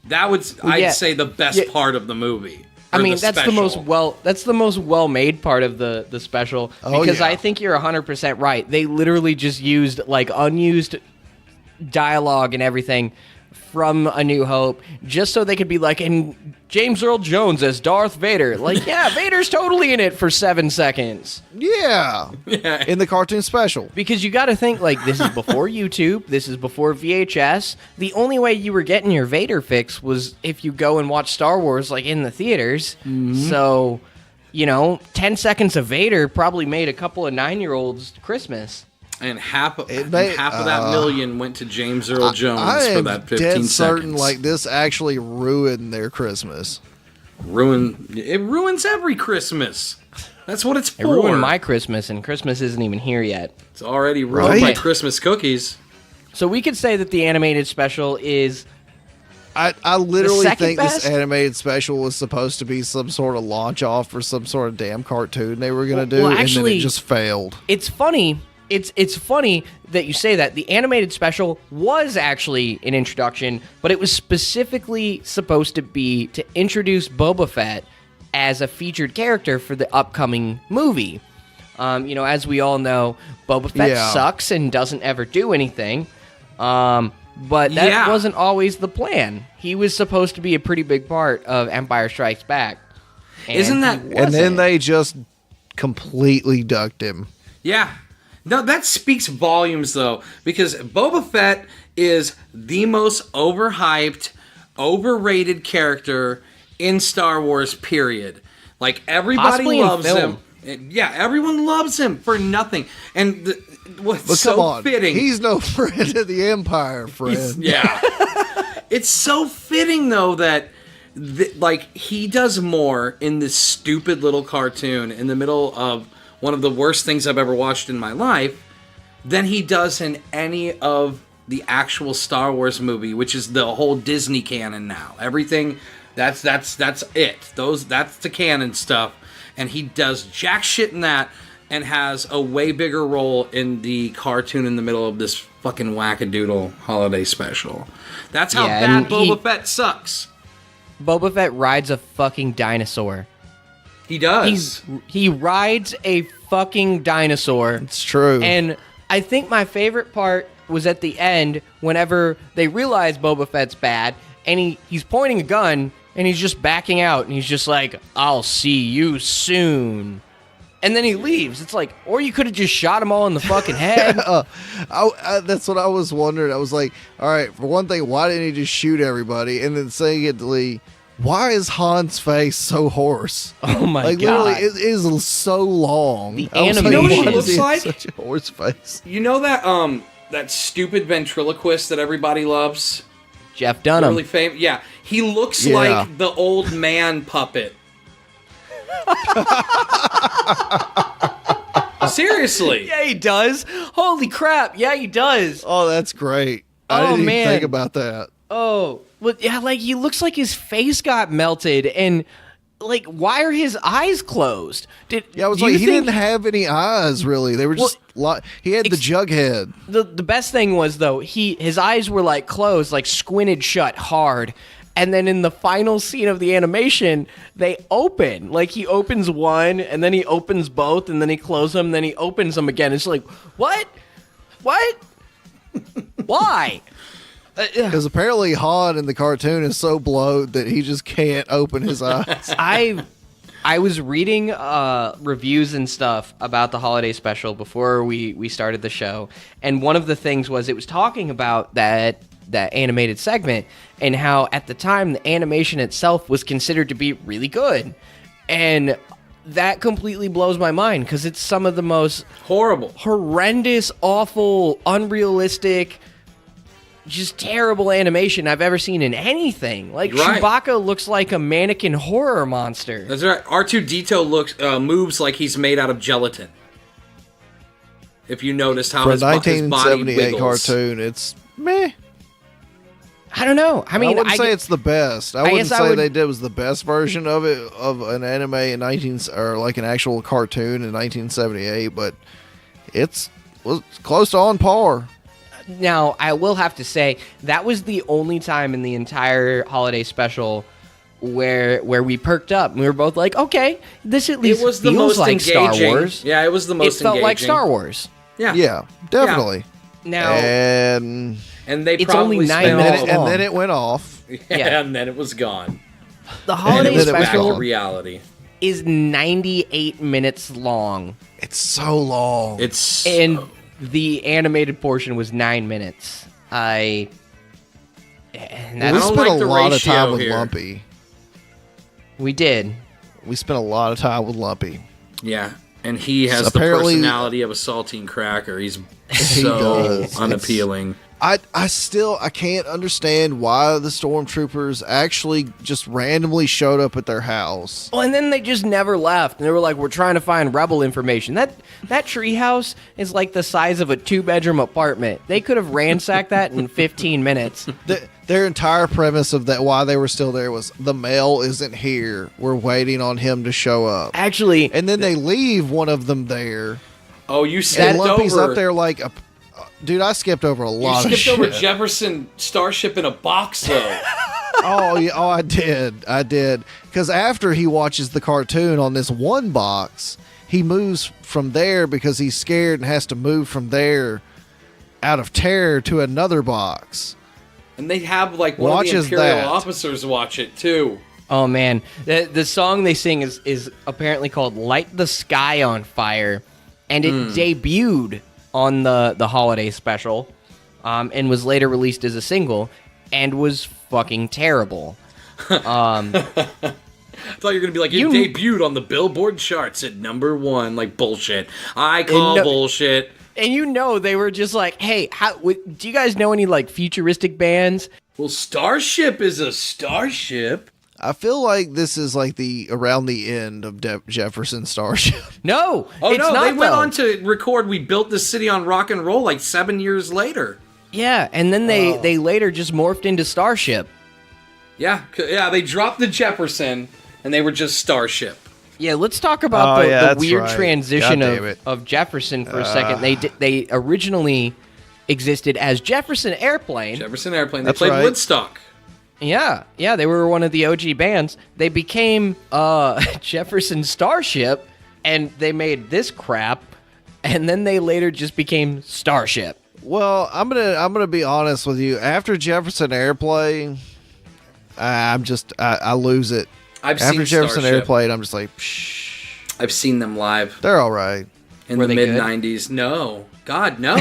That would, I'd say, the best part of the movie. I mean, that's the most well-made part of the special, because I think you're 100% right. They literally just used like unused dialogue and everything from A New Hope just so they could be like, and James Earl Jones as Darth Vader. Like, yeah, Vader's totally in it for 7 seconds. Yeah. In the cartoon special. Because you got to think, like, this is before YouTube, this is before VHS. The only way you were getting your Vader fix was if you go and watch Star Wars, like, in the theaters. So, 10 seconds of Vader probably made a couple of 9-year-olds Christmas. And half of that million went to James Earl Jones I for that 15 dead seconds. certain like this actually ruined their Christmas. It ruins every Christmas. That's what it's for. It ruined my Christmas, and Christmas isn't even here yet. It's already ruined by Christmas cookies. So we could say that the animated special is... I literally think best? this animated special was supposed to be some sort of launch off for some sort of damn cartoon they were going to do, Well, and actually, then it just failed. It's funny. It's funny that you say that. The animated special was actually an introduction, but it was specifically supposed to be to introduce Boba Fett as a featured character for the upcoming movie. As we all know, Boba Fett sucks and doesn't ever do anything. But that wasn't always the plan. He was supposed to be a pretty big part of Empire Strikes Back. Isn't that... And then they just completely ducked him. Yeah. No, that speaks volumes, though, because Boba Fett is the most overhyped, overrated character in Star Wars, period. Like, everybody Possibly loves in him. Yeah, everyone loves him for nothing. And what's so fitting... He's no friend of the Empire, friend. It's so fitting, though, that... he does more in this stupid little cartoon in the middle of one of the worst things I've ever watched in my life than he does in any of the actual Star Wars movie, which is the whole Disney canon now. Everything, that's it. That's the canon stuff. And he does jack shit in that and has a way bigger role in the cartoon in the middle of this fucking wackadoodle holiday special. That's how bad Boba Fett sucks. Boba Fett rides a fucking dinosaur. He does. He rides a fucking dinosaur. It's true. And I think my favorite part was at the end whenever they realize Boba Fett's bad and he's pointing a gun and he's just backing out and he's just like, I'll see you soon. And then he leaves. It's like, or you could have just shot them all in the fucking head. That's what I was wondering. I was like, all right, for one thing, why didn't he just shoot everybody? And then secondly, why is Han's face so hoarse? Oh my god! Literally, it is so long. The animation. You know what he looks like? Such a horse face. You know that stupid ventriloquist that everybody loves? Jeff Dunham. Really famous. Yeah, he looks like the old man puppet. Seriously. Yeah, he does. Holy crap! Yeah, he does. Oh, that's great. I didn't even think about that. Oh, well, yeah, he looks like his face got melted, and why are his eyes closed? He didn't have any eyes really. They were just he had the jug head. The best thing was though his eyes were closed, squinted shut hard, And then in the final scene of the animation, they open. Like, he opens one, and then he opens both, and then he closes them, then he opens them again. It's like, what? What? Why? Because apparently Han in the cartoon is so blowed that he just can't open his eyes. I was reading reviews and stuff about the holiday special before we started the show, and one of the things was it was talking about that animated segment and how at the time the animation itself was considered to be really good, and that completely blows my mind because it's some of the most horrendous, awful, unrealistic, just terrible animation I've ever seen in anything. Like, right. Chewbacca looks like a mannequin horror monster. That's right. R2-D2 moves like he's made out of gelatin. If you noticed how his body wiggles. For a 1978 cartoon, it's meh. I don't know. I mean, I wouldn't say it's the best. I wouldn't say they did was the best version of it, of an anime in or like an actual cartoon in 1978, but it's close to on par. Now, I will have to say, that was the only time in the entire holiday special where we perked up. We were both like, okay, this at least feels like engaging. Star Wars. Yeah, it was the most engaging. It felt like Star Wars. Yeah, definitely. Yeah. Now, and they it's probably only 9 minutes long. And then it went off. Yeah, and then it was gone. The holiday special back to reality is 98 minutes long. It's so long. And the animated portion was 9 minutes. We spent a lot of time with Lumpy. We did. We spent a lot of time with Lumpy. Yeah, and he has the personality of a saltine cracker. He's so unappealing. I can't understand why the stormtroopers actually just randomly showed up at their house. Well, and then they just never left. And they were like, we're trying to find rebel information. That treehouse is like the size of a 2-bedroom apartment. They could have ransacked that in 15 minutes. Their entire premise of that, why they were still there, was the mail isn't here. We're waiting on him to show up. Actually. And then they leave one of them there. Oh, you skipped over. Lumpy's up there like a... Dude, I skipped over a lot of shit. You skipped over Jefferson Starship in a box, though. I did. Because after he watches the cartoon on this one box, he moves from there because he's scared and has to move from there out of terror to another box. And they have, like, one of the Imperial officers watch it, too. Oh, man. The song they sing is apparently called Light the Sky on Fire, and it debuted on the holiday special, and was later released as a single, and was fucking terrible. I thought you were going to be like, it debuted on the Billboard charts at #1. Like, bullshit. I call bullshit. And they were just like, hey, do you guys know any, like, futuristic bands? Well, Starship is a starship. I feel like this is like around the end of Jefferson Starship. No, it's not. They went on to record "We Built This City on Rock and Roll" like 7 years later. Yeah, and then they later just morphed into Starship. Yeah, they dropped the Jefferson and they were just Starship. Yeah, let's talk about the weird transition of Jefferson for a second. They originally existed as Jefferson Airplane. They played Woodstock. Yeah, they were one of the OG bands. They became Jefferson Starship, and they made this crap, and then they later just became Starship. Well, I'm gonna be honest with you. After Jefferson Airplane, I lose it. After Jefferson Airplane, I'm just like, psh. I've seen them live. They're all right. In the mid 90s. No. God, no.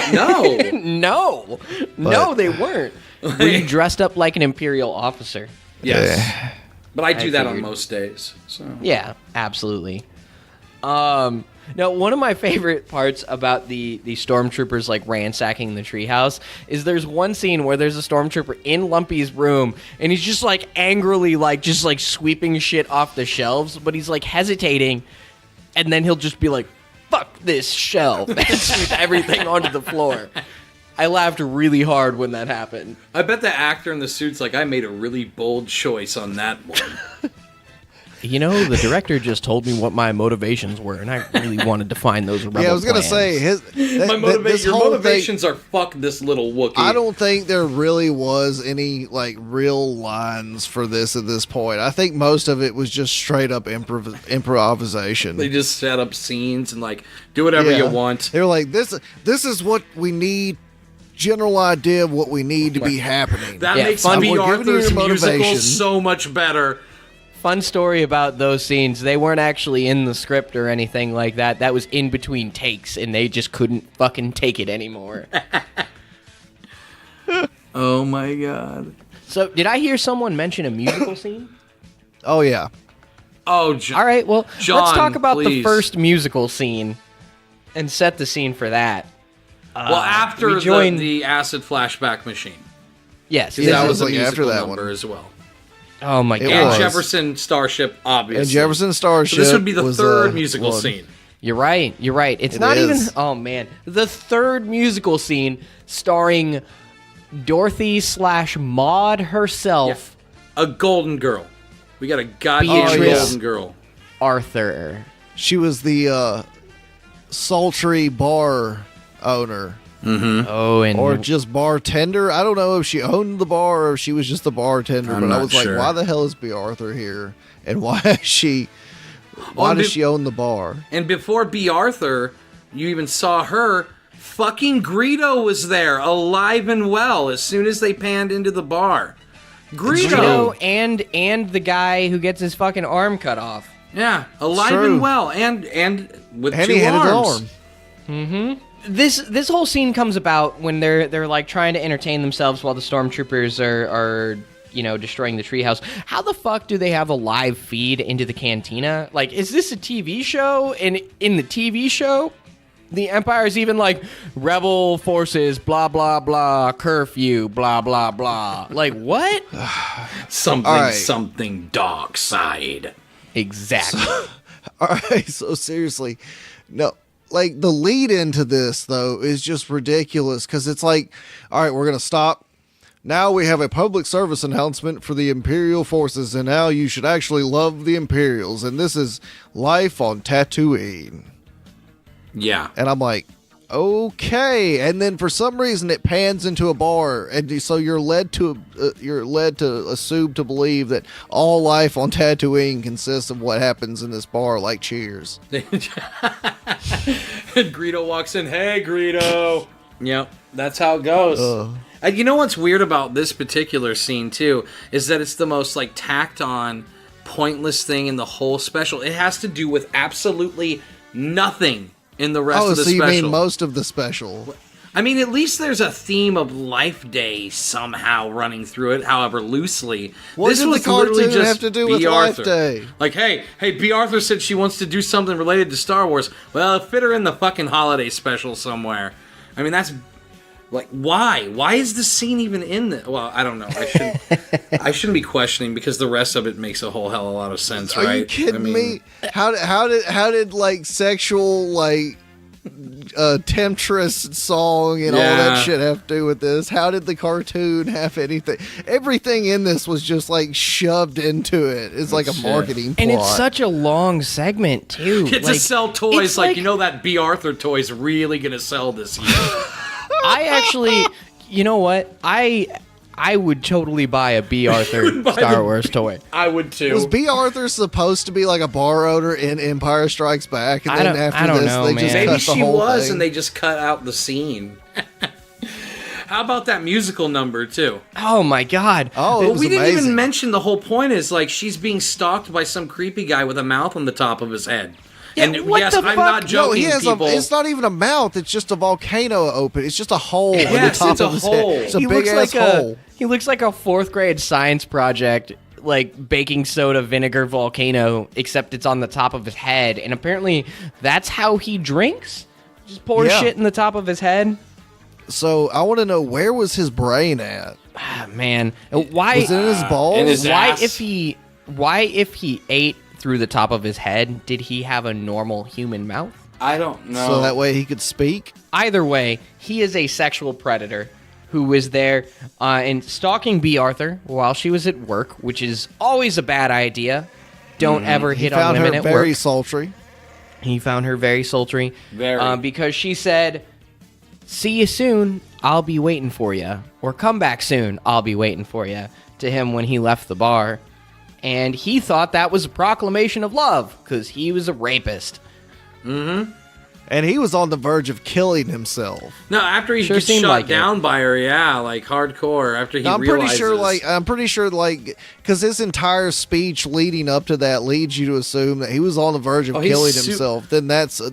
No, they weren't. Were you dressed up like an Imperial officer? Yes. But I do that on most days. So. Yeah, absolutely. Now, one of my favorite parts about the stormtroopers like ransacking the treehouse is there's one scene where there's a stormtrooper in Lumpy's room and he's just like angrily just sweeping shit off the shelves, but he's like hesitating, and then he'll just be like, "Fuck this shelf," and sweep everything onto the floor. I laughed really hard when that happened. I bet the actor in the suit's like, I made a really bold choice on that one. The director just told me what my motivations were, and I really wanted to find those rebel Yeah, I was gonna plans. say Your motivations are fuck this little Wookiee. I don't think there really was any like real lines for this at this point. I think most of it was just straight up improvisation. They just set up scenes and like do whatever you want. They were like, this is what we need. General idea of what we need to be happening. That Yeah, makes fun. B. We're giving you Arthur's your musical motivation. so much better. Fun story about those scenes. They weren't actually in the script or anything like that. That was in between takes, and they just couldn't fucking take it anymore. Oh my god. So, did I hear someone mention a musical scene? Oh yeah. Oh, All right, well, John, let's talk about the please. first musical scene and set the scene for that. Well, after we joined- the acid flashback machine. Yes. Yeah, That it was a was like after musical that number one. as well. Oh my It And was. god. Jefferson Starship, obviously. And Jefferson Starship. So this would be the was, third musical one. scene. You're right. It's It not is. even. Oh man, the third musical scene starring Dorothy / Maud herself, A golden girl. We got a goddamn Beatrice. golden girl. Arthur. She was the sultry bar owner. Oh, and Or just bartender. I don't know if she owned the bar or if she was just the bartender. I'm but I not was sure. like, why the hell is B. Arthur here? And why is she? Why and does be- she own the bar? And before B. Arthur, you even saw her. Fucking Greedo was there, alive and well, as soon as they panned into the bar. Greedo! and the guy who gets his fucking arm cut off. Yeah, alive true. and well, and with And two he had arms. an arm. This whole scene comes about when they're like trying to entertain themselves while the stormtroopers are destroying the treehouse. How the fuck do they have a live feed into the cantina? Like, is this a TV show? And in the TV show, the Empire's even like rebel forces, blah blah blah, curfew, blah blah blah. Like what? Something, All right. something dark side. Exactly. All right, so seriously, no. Like the lead into this though is just ridiculous because it's like, all right, we're gonna stop. Now we have a public service announcement for the Imperial forces, and now you should actually love the Imperials, and this is life on Tatooine. Yeah. And I'm like, okay. And then for some reason it pans into a bar, and so you're led to assume to believe that all life on Tatooine consists of what happens in this bar, like Cheers. Greedo walks in, hey Greedo. Yep, that's how it goes. And you know what's weird about this particular scene too is that it's the most like tacked on, pointless thing in the whole special. It has to do with absolutely nothing in the rest of the so you special. mean most of the special? I mean, at least there's a theme of Life Day somehow running through it, however loosely. What this did was the literally cartoon just have to do with B. Life Arthur. Day? Like, hey, B. Arthur said she wants to do something related to Star Wars. Well, fit her in the fucking holiday special somewhere. I mean, that's like, why? Why is this scene even in the? Well, I don't know. I shouldn't be questioning because the rest of it makes a whole hell of a lot of sense, right? Are you kidding I mean, me? How did like sexual like temptress song and all Yeah. that shit have to do with this? How did the cartoon have anything? Everything in this was just like shoved into it. It's like a Shit. marketing plot. And it's such a long segment too. It's Like, to sell toys. it's Like, you know that B. Arthur toy's really gonna sell this year. I actually, you know what? I would totally buy a B. Arthur Star Wars toy. I would too. Was B. Arthur supposed to be like a bar owner in Empire Strikes Back? And I then don't- after I don't this, know, they man. just Maybe cut the she whole was, thing. and they just cut out the scene. How about that musical number too? Oh my god. Oh, it Well, was we didn't amazing. even mention the whole point is like she's being stalked by some creepy guy with a mouth on the top of his head. Yeah, and what yes, the I'm fuck? not No, joking, he has people. it's not even a mouth. It's just a volcano open. It's just a hole in the Yes, top it's a of his hole. head. It's a He big looks ass like hole. he looks like a 4th grade science project, like baking soda vinegar volcano, except it's on the top of his head, and apparently that's how he drinks. Just pours Yeah. shit in the top of his head. So I want to know, where was his brain at? Ah, man, why? Was it in his balls? in his why ass. why if he ate through the top of his head, did he have a normal human mouth? I don't know. So that way he could speak? Either way, he is a sexual predator who was there and stalking B. Arthur while she was at work, which is always a bad idea. don't ever He hit on found women her at very work. sultry. He found her very sultry. Very. Because she said, "See you soon, I'll be waiting for you." Or "Come back soon, I'll be waiting for you," to him when he left the bar. And he thought that was a proclamation of love, because he was a rapist. And he was on the verge of killing himself. No, after he Sure gets seemed shot like it. down by her, yeah, like hardcore. After he I'm realizes. pretty sure, because his entire speech leading up to that leads you to assume that he was on the verge of he's killing himself. Then that was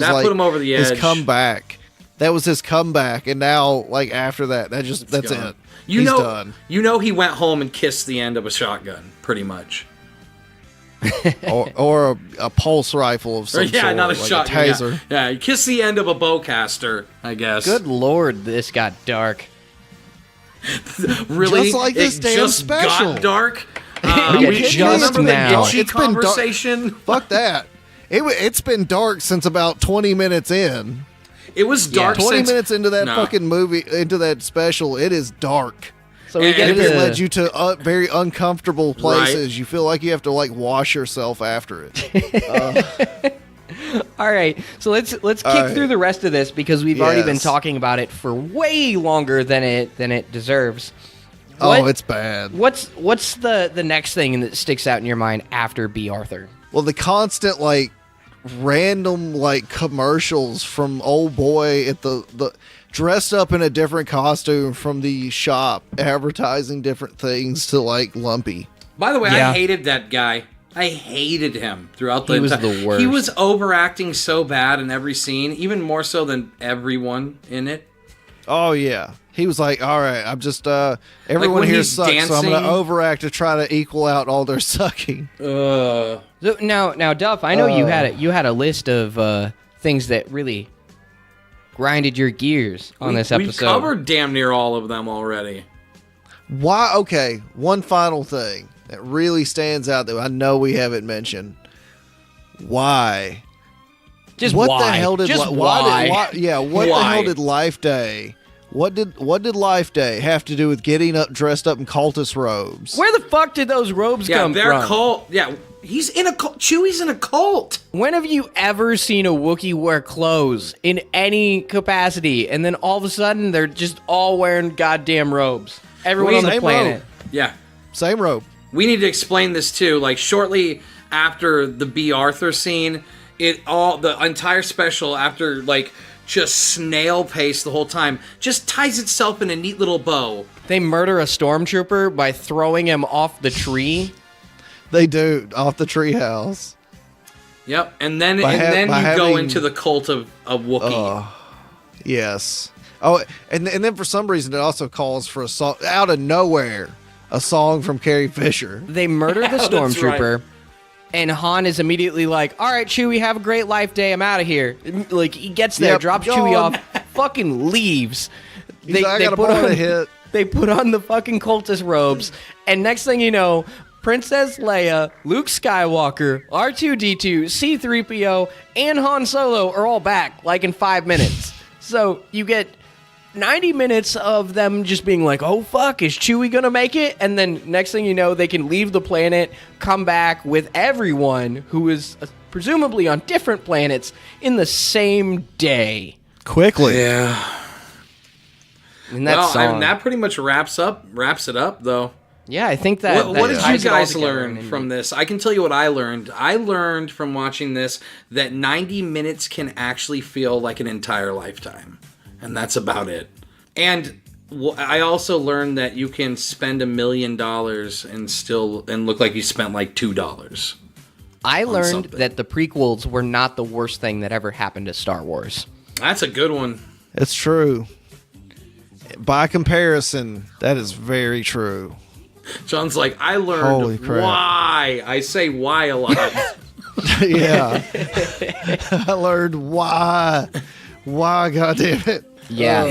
That like put him over the his edge. comeback. That was his comeback, and now like after that, that's gone. it. You He's know, done. You know, he went home and kissed the end of a shotgun, pretty much. or a pulse rifle of some Yeah, sort, not a like shotgun. a taser. Yeah, he kissed the end of a bowcaster, I guess. Good lord, this got dark. Really? Just like this it damn just special. got dark. Yeah, We just remember now. the itchy It's been dark. conversation. Fuck that. It's been dark since about 20 minutes in. It was dark. 20 since, minutes into that No. fucking movie, into that special, it is dark. So we And get It has to led you to very uncomfortable places. You feel like you have to like wash yourself after it. All right, so let's kick right. through the rest of this, because we've already been Yes. talking about it for way longer than it deserves. Oh, it's bad. What's the next thing that sticks out in your mind after B. Arthur? Well, the constant like random like commercials from old boy at the dressed up in a different costume from the shop advertising different things to like Lumpy. By the way, Yeah. I hated that guy. I hated him throughout the He was entire. the worst. He was overacting so bad in every scene, even more so than everyone in it. Oh yeah. He was like, all right, I'm just everyone when here he's sucks, so I'm gonna dancing- overact to try to equal out all their sucking. So now, Duff, I know you had a list of things that really grinded your gears on this episode. We've covered damn near all of them already. Why? Okay, one final thing that really stands out that I know we haven't mentioned. Why? Just what why? the hell did Just Li- why? what the Why? hell did Life Day? What did Life Day have to do with getting up dressed up in cultist robes? Where the fuck did those robes Yeah, come they're from? cult. Yeah, he's in a cult. Chewie's in a cult. When have you ever seen a Wookiee wear clothes in any capacity, and then all of a sudden they're just all wearing goddamn robes? Everyone on the Same planet. robe. Yeah, Same robe. we need to explain this too. Like shortly after the B. Arthur scene, the entire special after like just snail pace the whole time just ties itself in a neat little bow. They murder a stormtrooper by throwing him off the tree. They do off the treehouse. Yep, and then By you go having- into the cult of Wookiee. Yes. Oh, and then for some reason it also calls for a song out of nowhere, a song from Carrie Fisher. They murder the That's stormtrooper, right. and Han is immediately like, "All right, Chewie, have a great life day. I'm out of here." Like he gets there, Yep, drops gone. Chewie off, fucking leaves. He's like, I got a ball to hit. They put on the fucking cultist robes, and next thing you know, Princess Leia, Luke Skywalker, R2-D2, C-3PO, and Han Solo are all back, like in 5 minutes. So you get 90 minutes of them just being like, oh fuck, is Chewie gonna make it? And then next thing you know, they can leave the planet, come back with everyone who is presumably on different planets in the same day. Quickly. Yeah. And that Well, song. and that pretty much wraps it up, though. Yeah, I think that. What that did you ties it all guys together learn and- from this? I can tell you what I learned. I learned from watching this that 90 minutes can actually feel like an entire lifetime. And that's about it. And I also learned that you can spend $1 million and look like you spent like $2. I learned something. that the prequels were not the worst thing that ever happened to Star Wars. That's a good one. It's true. By comparison, that is very true. John's like, I Holy learned crap. why. I say why a lot. Yeah. I learned why. Why, goddammit. Yeah,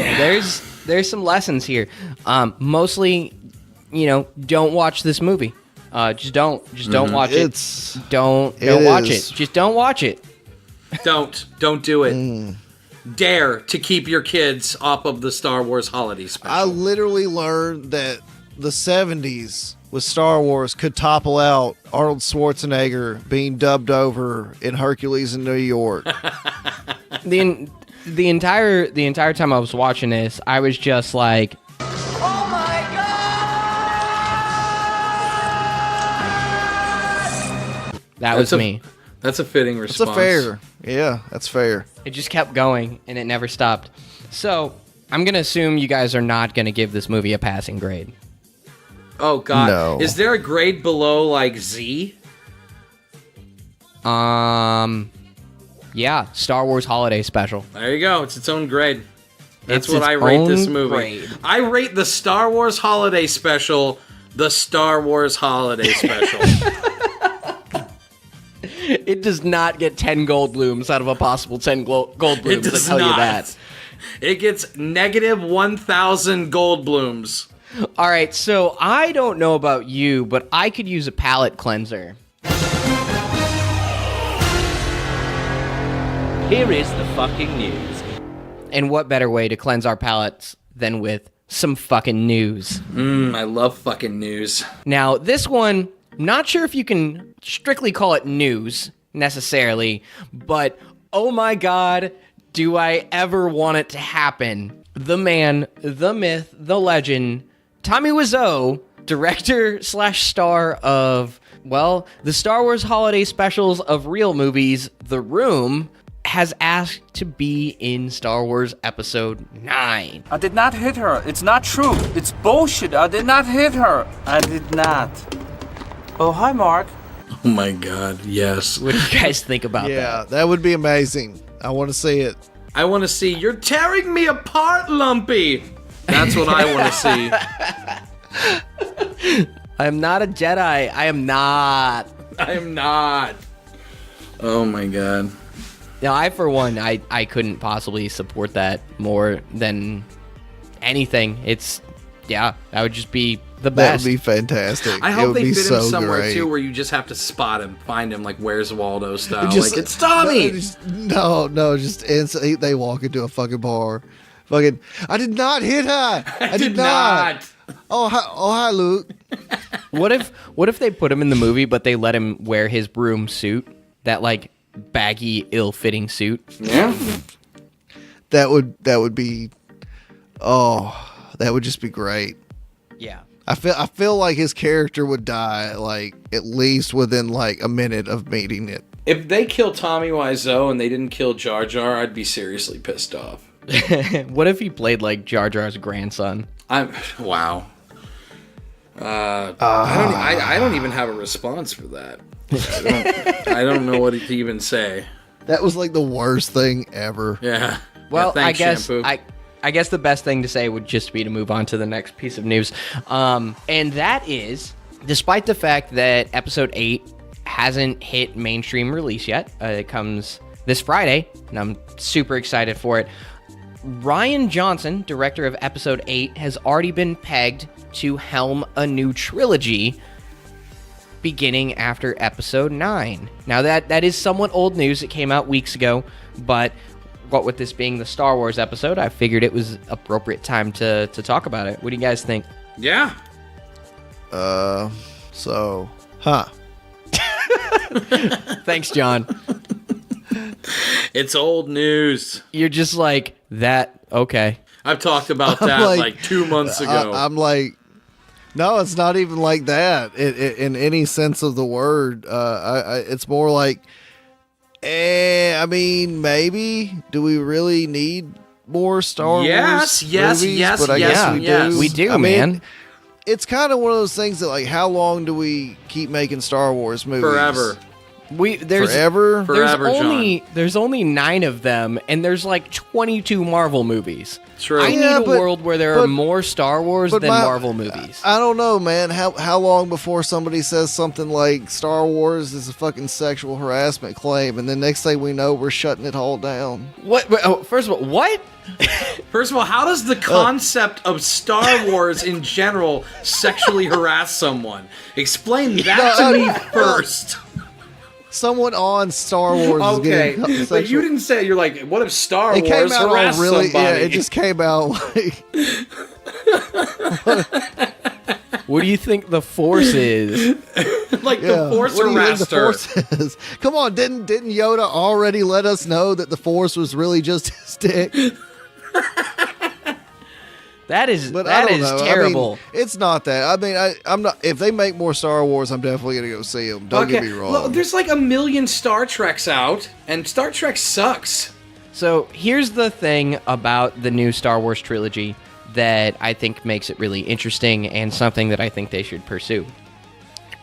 there's some lessons here. Mostly, don't watch this movie. Just don't watch it. Don't watch is. it. Just don't watch it. Don't do it. Dare to keep your kids off of the Star Wars holiday special. I literally learned that the 70s with Star Wars could topple out Arnold Schwarzenegger being dubbed over in Hercules in New York. The entire time I was watching this, I was just like, "Oh my god!" That was me. That's a fitting response. That's fair. It just kept going and it never stopped. So I'm gonna assume you guys are not gonna give this movie a passing grade. Oh god. No. Is there a grade below like Z? Yeah, Star Wars Holiday Special. There you go. It's its own grade. That's It's what its I rate this own movie. grade. I rate the Star Wars Holiday Special the Star Wars Holiday Special. It does not get 10 gold blooms out of a possible 10 gold blooms. It does I tell not. you that. It gets negative 1,000 gold blooms. All right, so I don't know about you, but I could use a palate cleanser. Here is the fucking news. And what better way to cleanse our palates than with some fucking news? I love fucking news. Now, this one, not sure if you can strictly call it news necessarily, but oh my god, do I ever want it to happen. The man, the myth, the legend, Tommy Wiseau, director/star of, well, the Star Wars Holiday Specials of real movies, The Room, has asked to be in Star Wars Episode 9. I did not hit her. It's not true. It's bullshit. I did not hit her. I did not. Oh, hi, Mark. Oh my god, yes. What do you guys think about that? Yeah, that would be amazing. I want to see it. I want to see You're Tearing Me Apart, Lumpy. That's what I want to see. I am not a Jedi. I am not. I am not. Oh my god. Now, I, for one, I couldn't possibly support that more than anything. It's, yeah, that would just be the That best. would be fantastic. I It hope would they be fit so him somewhere great. too where you just have to spot him, find him, like Where's Waldo style. Just- like, it's Tommy! Just instantly they walk into a fucking bar. Fucking, I did not hit her. I did not. Oh, hi, Luke. What if they put him in the movie, but they let him wear his broom suit? That, like, baggy, ill-fitting suit? Yeah. That would be, that would just be great. Yeah. I feel like his character would die like at least within like a minute of meeting it. If they kill Tommy Wiseau and they didn't kill Jar Jar, I'd be seriously pissed off. What if he played, like, Jar Jar's grandson? Wow. I don't even have a response for that. I don't know what to even say. That was like the worst thing ever. Yeah. Well, yeah, thanks, I guess Shampoo. I guess the best thing to say would just be to move on to the next piece of news. And that is, despite the fact that Episode 8 hasn't hit mainstream release yet, it comes this Friday, and I'm super excited for it. Rian Johnson, director of Episode 8, has already been pegged to helm a new trilogy beginning after Episode 9. Now, that is somewhat old news. It came out weeks ago, but what with this being the Star Wars episode, I figured it was appropriate time to talk about it. What do you guys think? Yeah. Thanks, John. It's old news. You're just like, that, okay. I've talked about that like 2 months ago. I'm like, no, it's not even like that in any sense of the word. It's more like, I mean, maybe. Do we really need more Star Wars Yes, movies? But I guess we do. We do, I mean, man. It's kind of one of those things that, like, how long do we keep making Star Wars movies? Forever. Forever? Forever, John. There's only 9 of them, and there's like 22 Marvel movies. True. I need Yeah, a world where there are more Star Wars than Marvel movies. I don't know, man. How long before somebody says something like Star Wars is a fucking sexual harassment claim, and then next thing we know, we're shutting it all down? First of all, what? First of all, how does the concept of Star Wars in general sexually harass someone? Explain that to me first. Someone on Star Wars is Okay, getting but sexual. you didn't say, you're like, what if Star It came Wars out harassed all really. somebody? Yeah, it just came out like. What do you think the Force is? Like the Force what do you think the arrestor. Force is? Come on, didn't Yoda already let us know that the Force was really just his dick? That is But I don't know. terrible. I mean, it's not that. I mean, I'm not. If they make more Star Wars, I'm definitely gonna go see them. Don't get me wrong. Well, there's like 1 million Star Treks out, and Star Trek sucks. So here's the thing about the new Star Wars trilogy that I think makes it really interesting and something that I think they should pursue.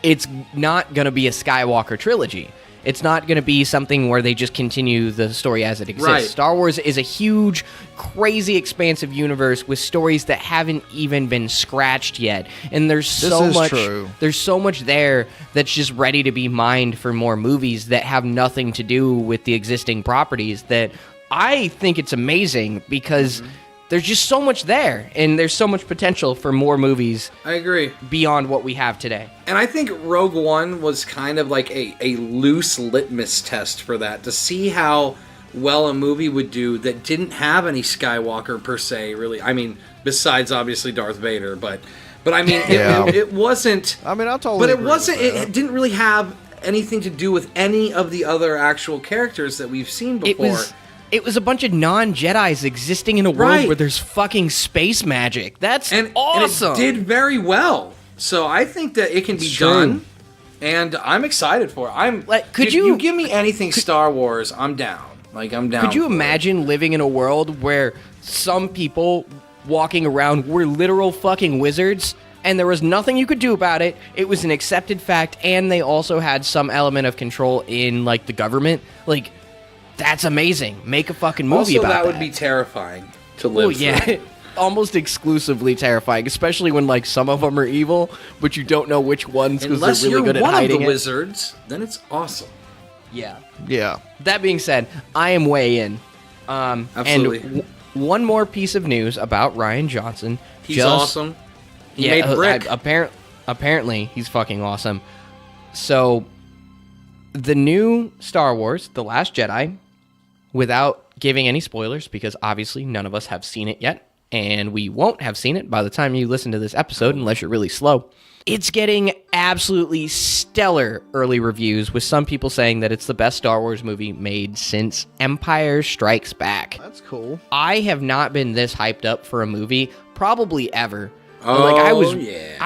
It's not going to be a Skywalker trilogy. It's not going to be something where they just continue the story as it exists. Right. Star Wars is a huge, crazy, expansive universe with stories that haven't even been scratched yet. And there's so much. True. There's so much there that's just ready to be mined for more movies that have nothing to do with the existing properties. That I think it's amazing because there's just so much there, and there's so much potential for more movies. I agree. Beyond what we have today. And I think Rogue One was kind of like a loose litmus test for that, to see how well a movie would do that didn't have any Skywalker per se, really. I mean, besides obviously Darth Vader, but I mean, it wasn't. I mean, I totally. But it agree wasn't. with that. It didn't really have anything to do with any of the other actual characters that we've seen before. It was a bunch of non-Jedis existing in a world where there's fucking space magic. That's awesome. And it did very well. So I think that it can be done, and I'm excited for it. Could you give me anything Star Wars? I'm down. Like, I'm down. Could you imagine living in a world where some people walking around were literal fucking wizards, and there was nothing you could do about it? It was an accepted fact, and they also had some element of control in, like, the government. Like, that's amazing. Make a fucking movie about that. Also, that would be terrifying to live through. Yeah. Almost exclusively terrifying, especially when, like, some of them are evil, but you don't know which ones because they're really good at hiding it. Unless you're one of the wizards, then it's awesome. Yeah. Yeah. That being said, I am way in. Absolutely. And one more piece of news about Rian Johnson. He's awesome. He made Brick. Apparently, he's fucking awesome. So, the new Star Wars, The Last Jedi, without giving any spoilers, because obviously none of us have seen it yet, and we won't have seen it by the time you listen to this episode unless you're really slow. It's getting absolutely stellar early reviews, with some people saying that it's the best Star Wars movie made since Empire Strikes Back. That's cool. I have not been this hyped up for a movie probably ever. Oh, I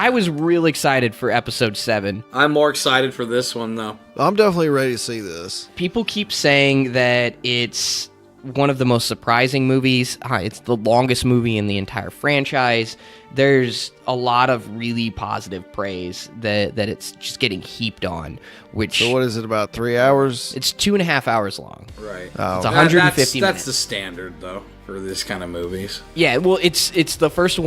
was real excited for episode 7. I'm more excited for this one, though. I'm definitely ready to see this. People keep saying that it's one of the most surprising movies. It's the longest movie in the entire franchise. There's a lot of really positive praise that it's just getting heaped on. So what is it, about 3 hours? It's 2.5 hours long. Right. Oh. It's 150 minutes. That's the standard, though, for this kind of movies. Yeah, well, it's the first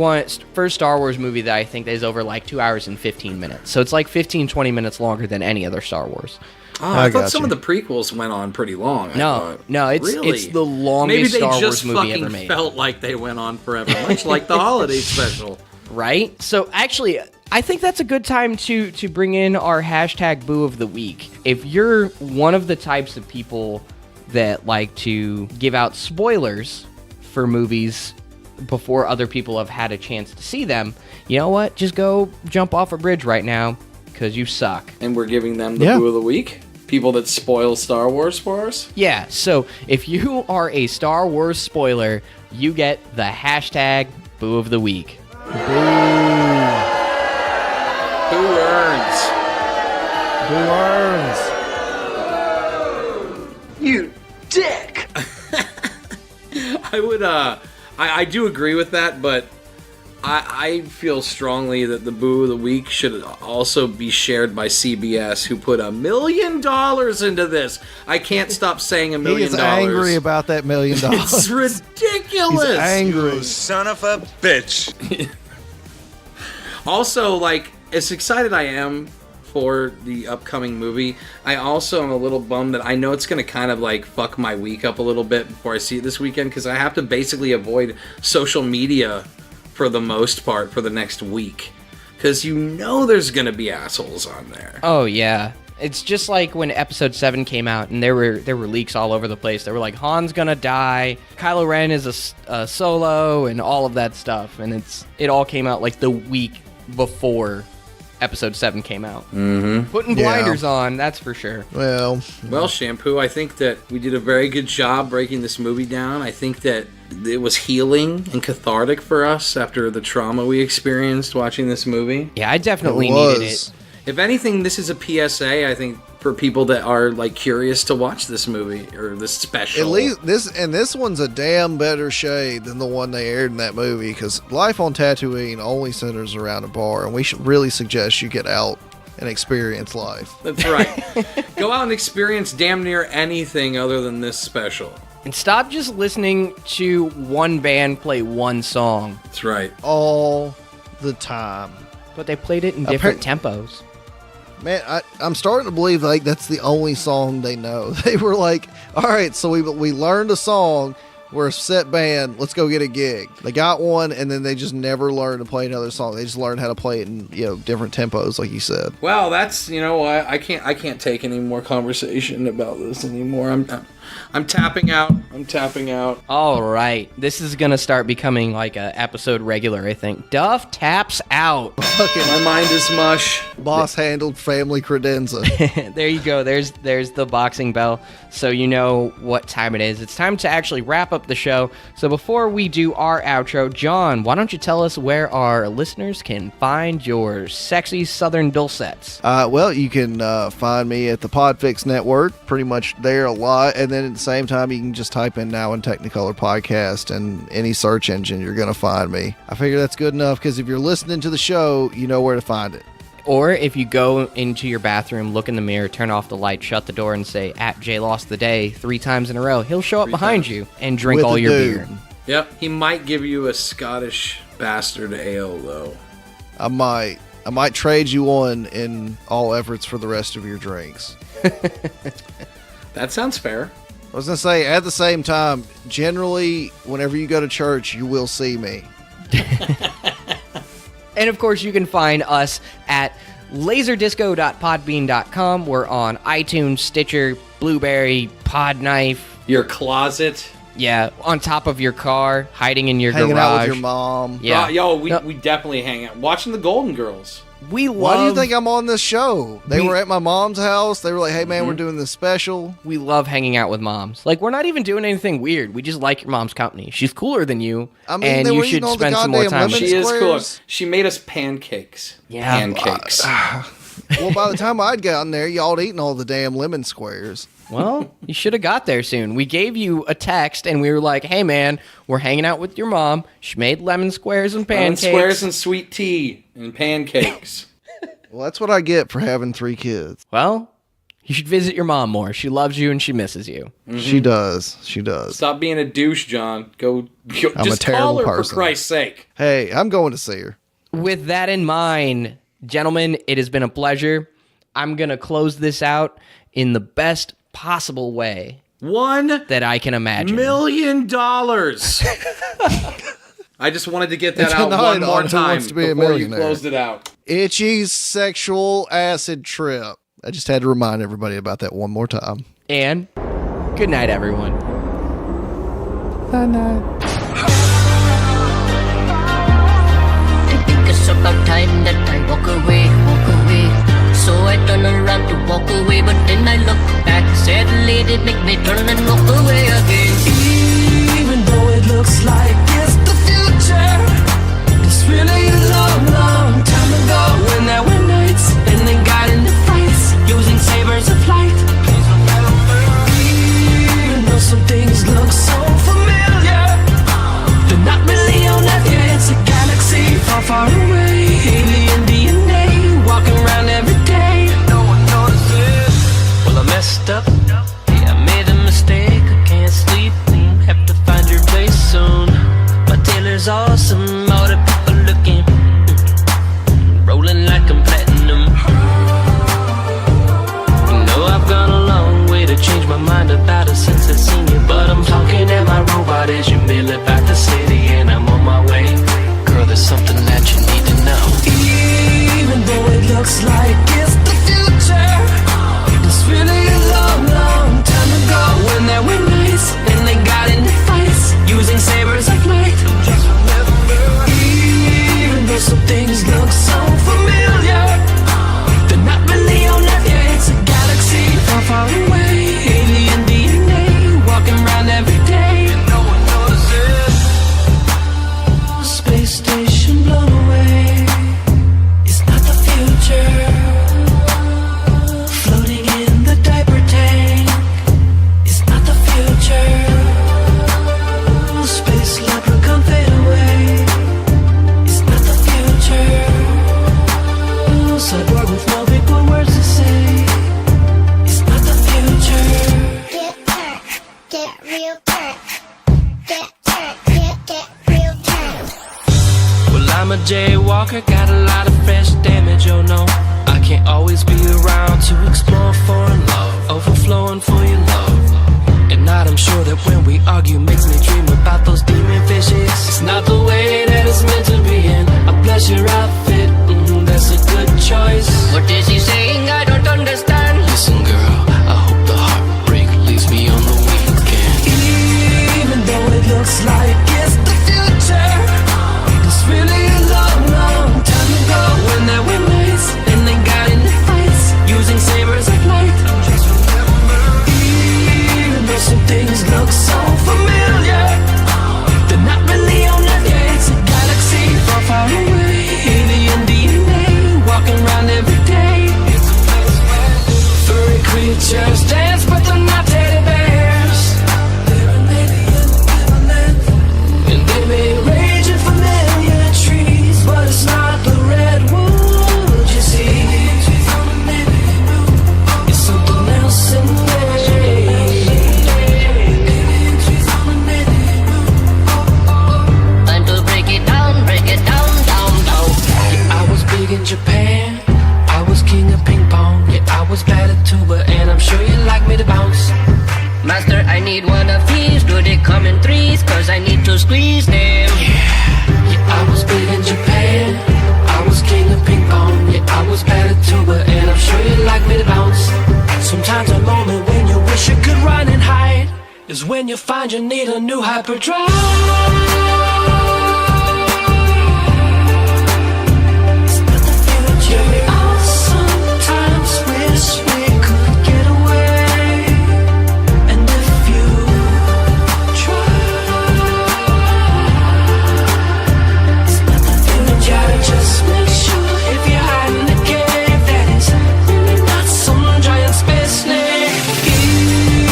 Star Wars movie that I think is over like 2 hours and 15 minutes. So it's like 15-20 minutes longer than any other Star Wars. Oh, I thought some of the prequels went on pretty long. No, it's the longest Star Wars movie ever made. Maybe they just fucking felt like they went on forever, much like the holiday special. Right? So actually, I think that's a good time to bring in our hashtag Boo of the Week. If you're one of the types of people that like to give out spoilers for movies before other people have had a chance to see them, you know what? Just go jump off a bridge right now, because you suck. And we're giving them the Boo of the Week? People that spoil Star Wars for us? Yeah, so if you are a Star Wars spoiler, you get the hashtag Boo of the Week. Who earns? You dick! I would, I do agree with that, but I feel strongly that the Boo of the Week should also be shared by CBS, who put $1 million into this. I can't stop saying $1 million. He is angry about that $1 million. It's ridiculous. He's angry. You son of a bitch. Also, like, as excited I am for the upcoming movie, I also am a little bummed that I know it's going to kind of, like, fuck my week up a little bit before I see it this weekend, because I have to basically avoid social media for the most part for the next week, because you know there's gonna be assholes on there. Oh yeah, it's just like when episode 7 came out and there were leaks all over the place. They were like, Han's gonna die, Kylo Ren is a solo, and all of that stuff, and it all came out like the week before Episode 7 came out. Mm-hmm. Putting blinders on, that's for sure. Well, Shampoo, I think that we did a very good job breaking this movie down. I think that it was healing and cathartic for us after the trauma we experienced watching this movie. Yeah, I definitely needed it. If anything, this is a PSA, I think, for people that are like curious to watch this movie or this special. At least this one's a damn better shade than the one they aired in that movie, because life on Tatooine only centers around a bar, and we should really suggest you get out and experience life. That's right. Go out and experience damn near anything other than this special. And stop just listening to one band play one song. That's right. All the time. But they played it in different tempos. Man, I'm starting to believe like that's the only song they know. They were like, all right, so we learned a song. We're a set band. Let's go get a gig. They got one, and then they just never learned to play another song. They just learned how to play it in different tempos, like you said. Well, that's what I can't take any more conversation about this anymore. I'm tapping out. All right, this is gonna start becoming like a episode regular, I think. Duff Taps Out. My mind is mush. Boss handled family credenza. There you go. There's the boxing bell, so you know what time it is. It's time to actually wrap up the show. So before we do our outro, John, why don't you tell us where our listeners can find your sexy southern dulcets? Well, you can find me at the Podfix Network, pretty much there a lot, and then at the same time, you can just type in Now In Technicolor Podcast, and any search engine, you're going to find me. I figure that's good enough, because if you're listening to the show, you know where to find it. Or if you go into your bathroom, look in the mirror, turn off the light, shut the door, and say, @JLostTheDay 3 times in a row, he'll show up behind you and drink all your beer. Yep, he might give you a Scottish bastard ale, though. I might trade you one in all efforts for the rest of your drinks. That sounds fair. I was going to say, at the same time, generally, whenever you go to church, you will see me. And of course, you can find us at laserdisco.podbean.com. We're on iTunes, Stitcher, Blueberry, Podknife. Your closet. Yeah, on top of your car, hiding in your garage. Hanging out with your mom. Yeah. We definitely hang out. Watching the Golden Girls. Why do you think I'm on this show? They were at my mom's house. They were like, hey, man, we're doing this special. We love hanging out with moms. Like, we're not even doing anything weird. We just like your mom's company. She's cooler than you, and you should spend some more time with her. She is cool. She made us pancakes. Yeah. Pancakes. Well, by the time I'd gotten there, y'all had eaten all the damn lemon squares. Well, you should have got there soon. We gave you a text, and we were like, hey, man, we're hanging out with your mom. She made lemon squares and pancakes. Lemon squares and sweet tea and pancakes. Well, that's what I get for having 3 kids. Well, you should visit your mom more. She loves you, and she misses you. Mm-hmm. She does. She does. Stop being a douche, John. I'm just a terrible call her, person. for Christ's sake. Hey, I'm going to see her. With that in mind, gentlemen, it has been a pleasure. I'm going to close this out in the best possible way that I can imagine. $1 million. I just wanted to get that out one more time before you closed it out. Itchy's sexual acid trip. I just had to remind everybody about that one more time. And good night, everyone. Bye night. I think it's about time that I walk away. So I turn around to walk away, but then I look back. Sadly, it make me turn and walk away again. Even though it looks like it's the future, it's really a long, long time ago. When there were nights and they got into fights, using sabers of light. Even though some things look so familiar, they're not really on Earth, yeah, it's a galaxy far, far away. Alien DNA, walking around every day. No one notices. Well, I messed up. Yeah, I made a mistake. I can't sleep. Have to find your place soon. My tailor's awesome. All the people looking. Rolling like I'm platinum. You know I've gone a long way to change my mind about it since I've seen you. But I'm talking at my robot as you mill about the city, and I'm on my way. Girl, there's something that you need to know. walker, got a lot of fresh damage, oh no. I can't always be around to explore foreign love, overflowing for your love. At night I'm sure that when we argue makes me dream about those demon fishes. It's not the way that it's meant to be, and I bless your outfit, that's a good choice. What is he saying? I don't understand. Listen girl, I hope the heartbreak leaves me on the weekend. Even though it looks like it's the future, it's really a long, long time ago when there were nights and they got into fights using sabers like light. Even though some things look so familiar, they're not really on Earth, yeah, it's a galaxy far, far away. Alien DNA walking around every day. Furry creatures dance, but they're not teddy bears. They're an alien equivalent, and they may rage in familiar trees, but it's not the redwood you see. It's something else in there. Time to break it down, down, down. Yeah, I was big in Japan. I was king of ping pong. Yeah, I was bad at tuba, and I'm sure you'd like me to bounce. Master, I need one of these. Do they come in threes? Cause I need to squeeze them. Yeah, I was big in Japan. I was king of ping pong. Yeah, I was bad at tuba, and I'm sure you'd like me to bounce. Sometimes a moment when you wish you could run and hide is when you find you need a new hyperdrive. I sometimes wish we could get away, and if you try, then you gotta just make sure if you're hiding in a cave that it's really not some giant space snake.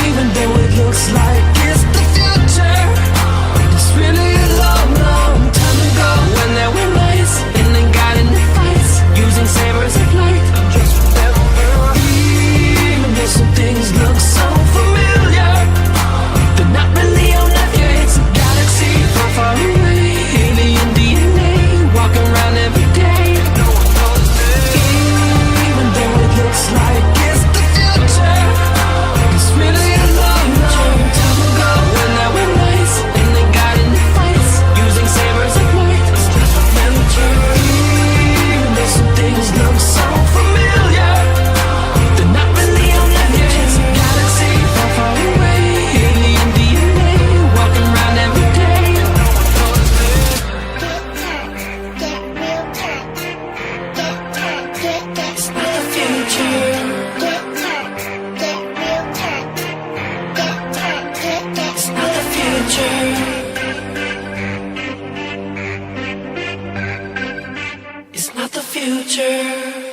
Even though it looks like it's the future, it's really a long, long time ago when there were nights and they got into fights using sabers of light. Even though some things look so familiar, they're not really on Earth, yeah, it's a galaxy far, far away. Alien DNA walking around every day. Even though it looks like it's the future, it's really a long, long time ago when there were nights and they got into fights using sabers of light. Even though some things look so familiar, they're not really on Earth, yeah, it's a galaxy far, far away. Alien DNA walking around every day. It's not the future. It's not the future. It's not the future.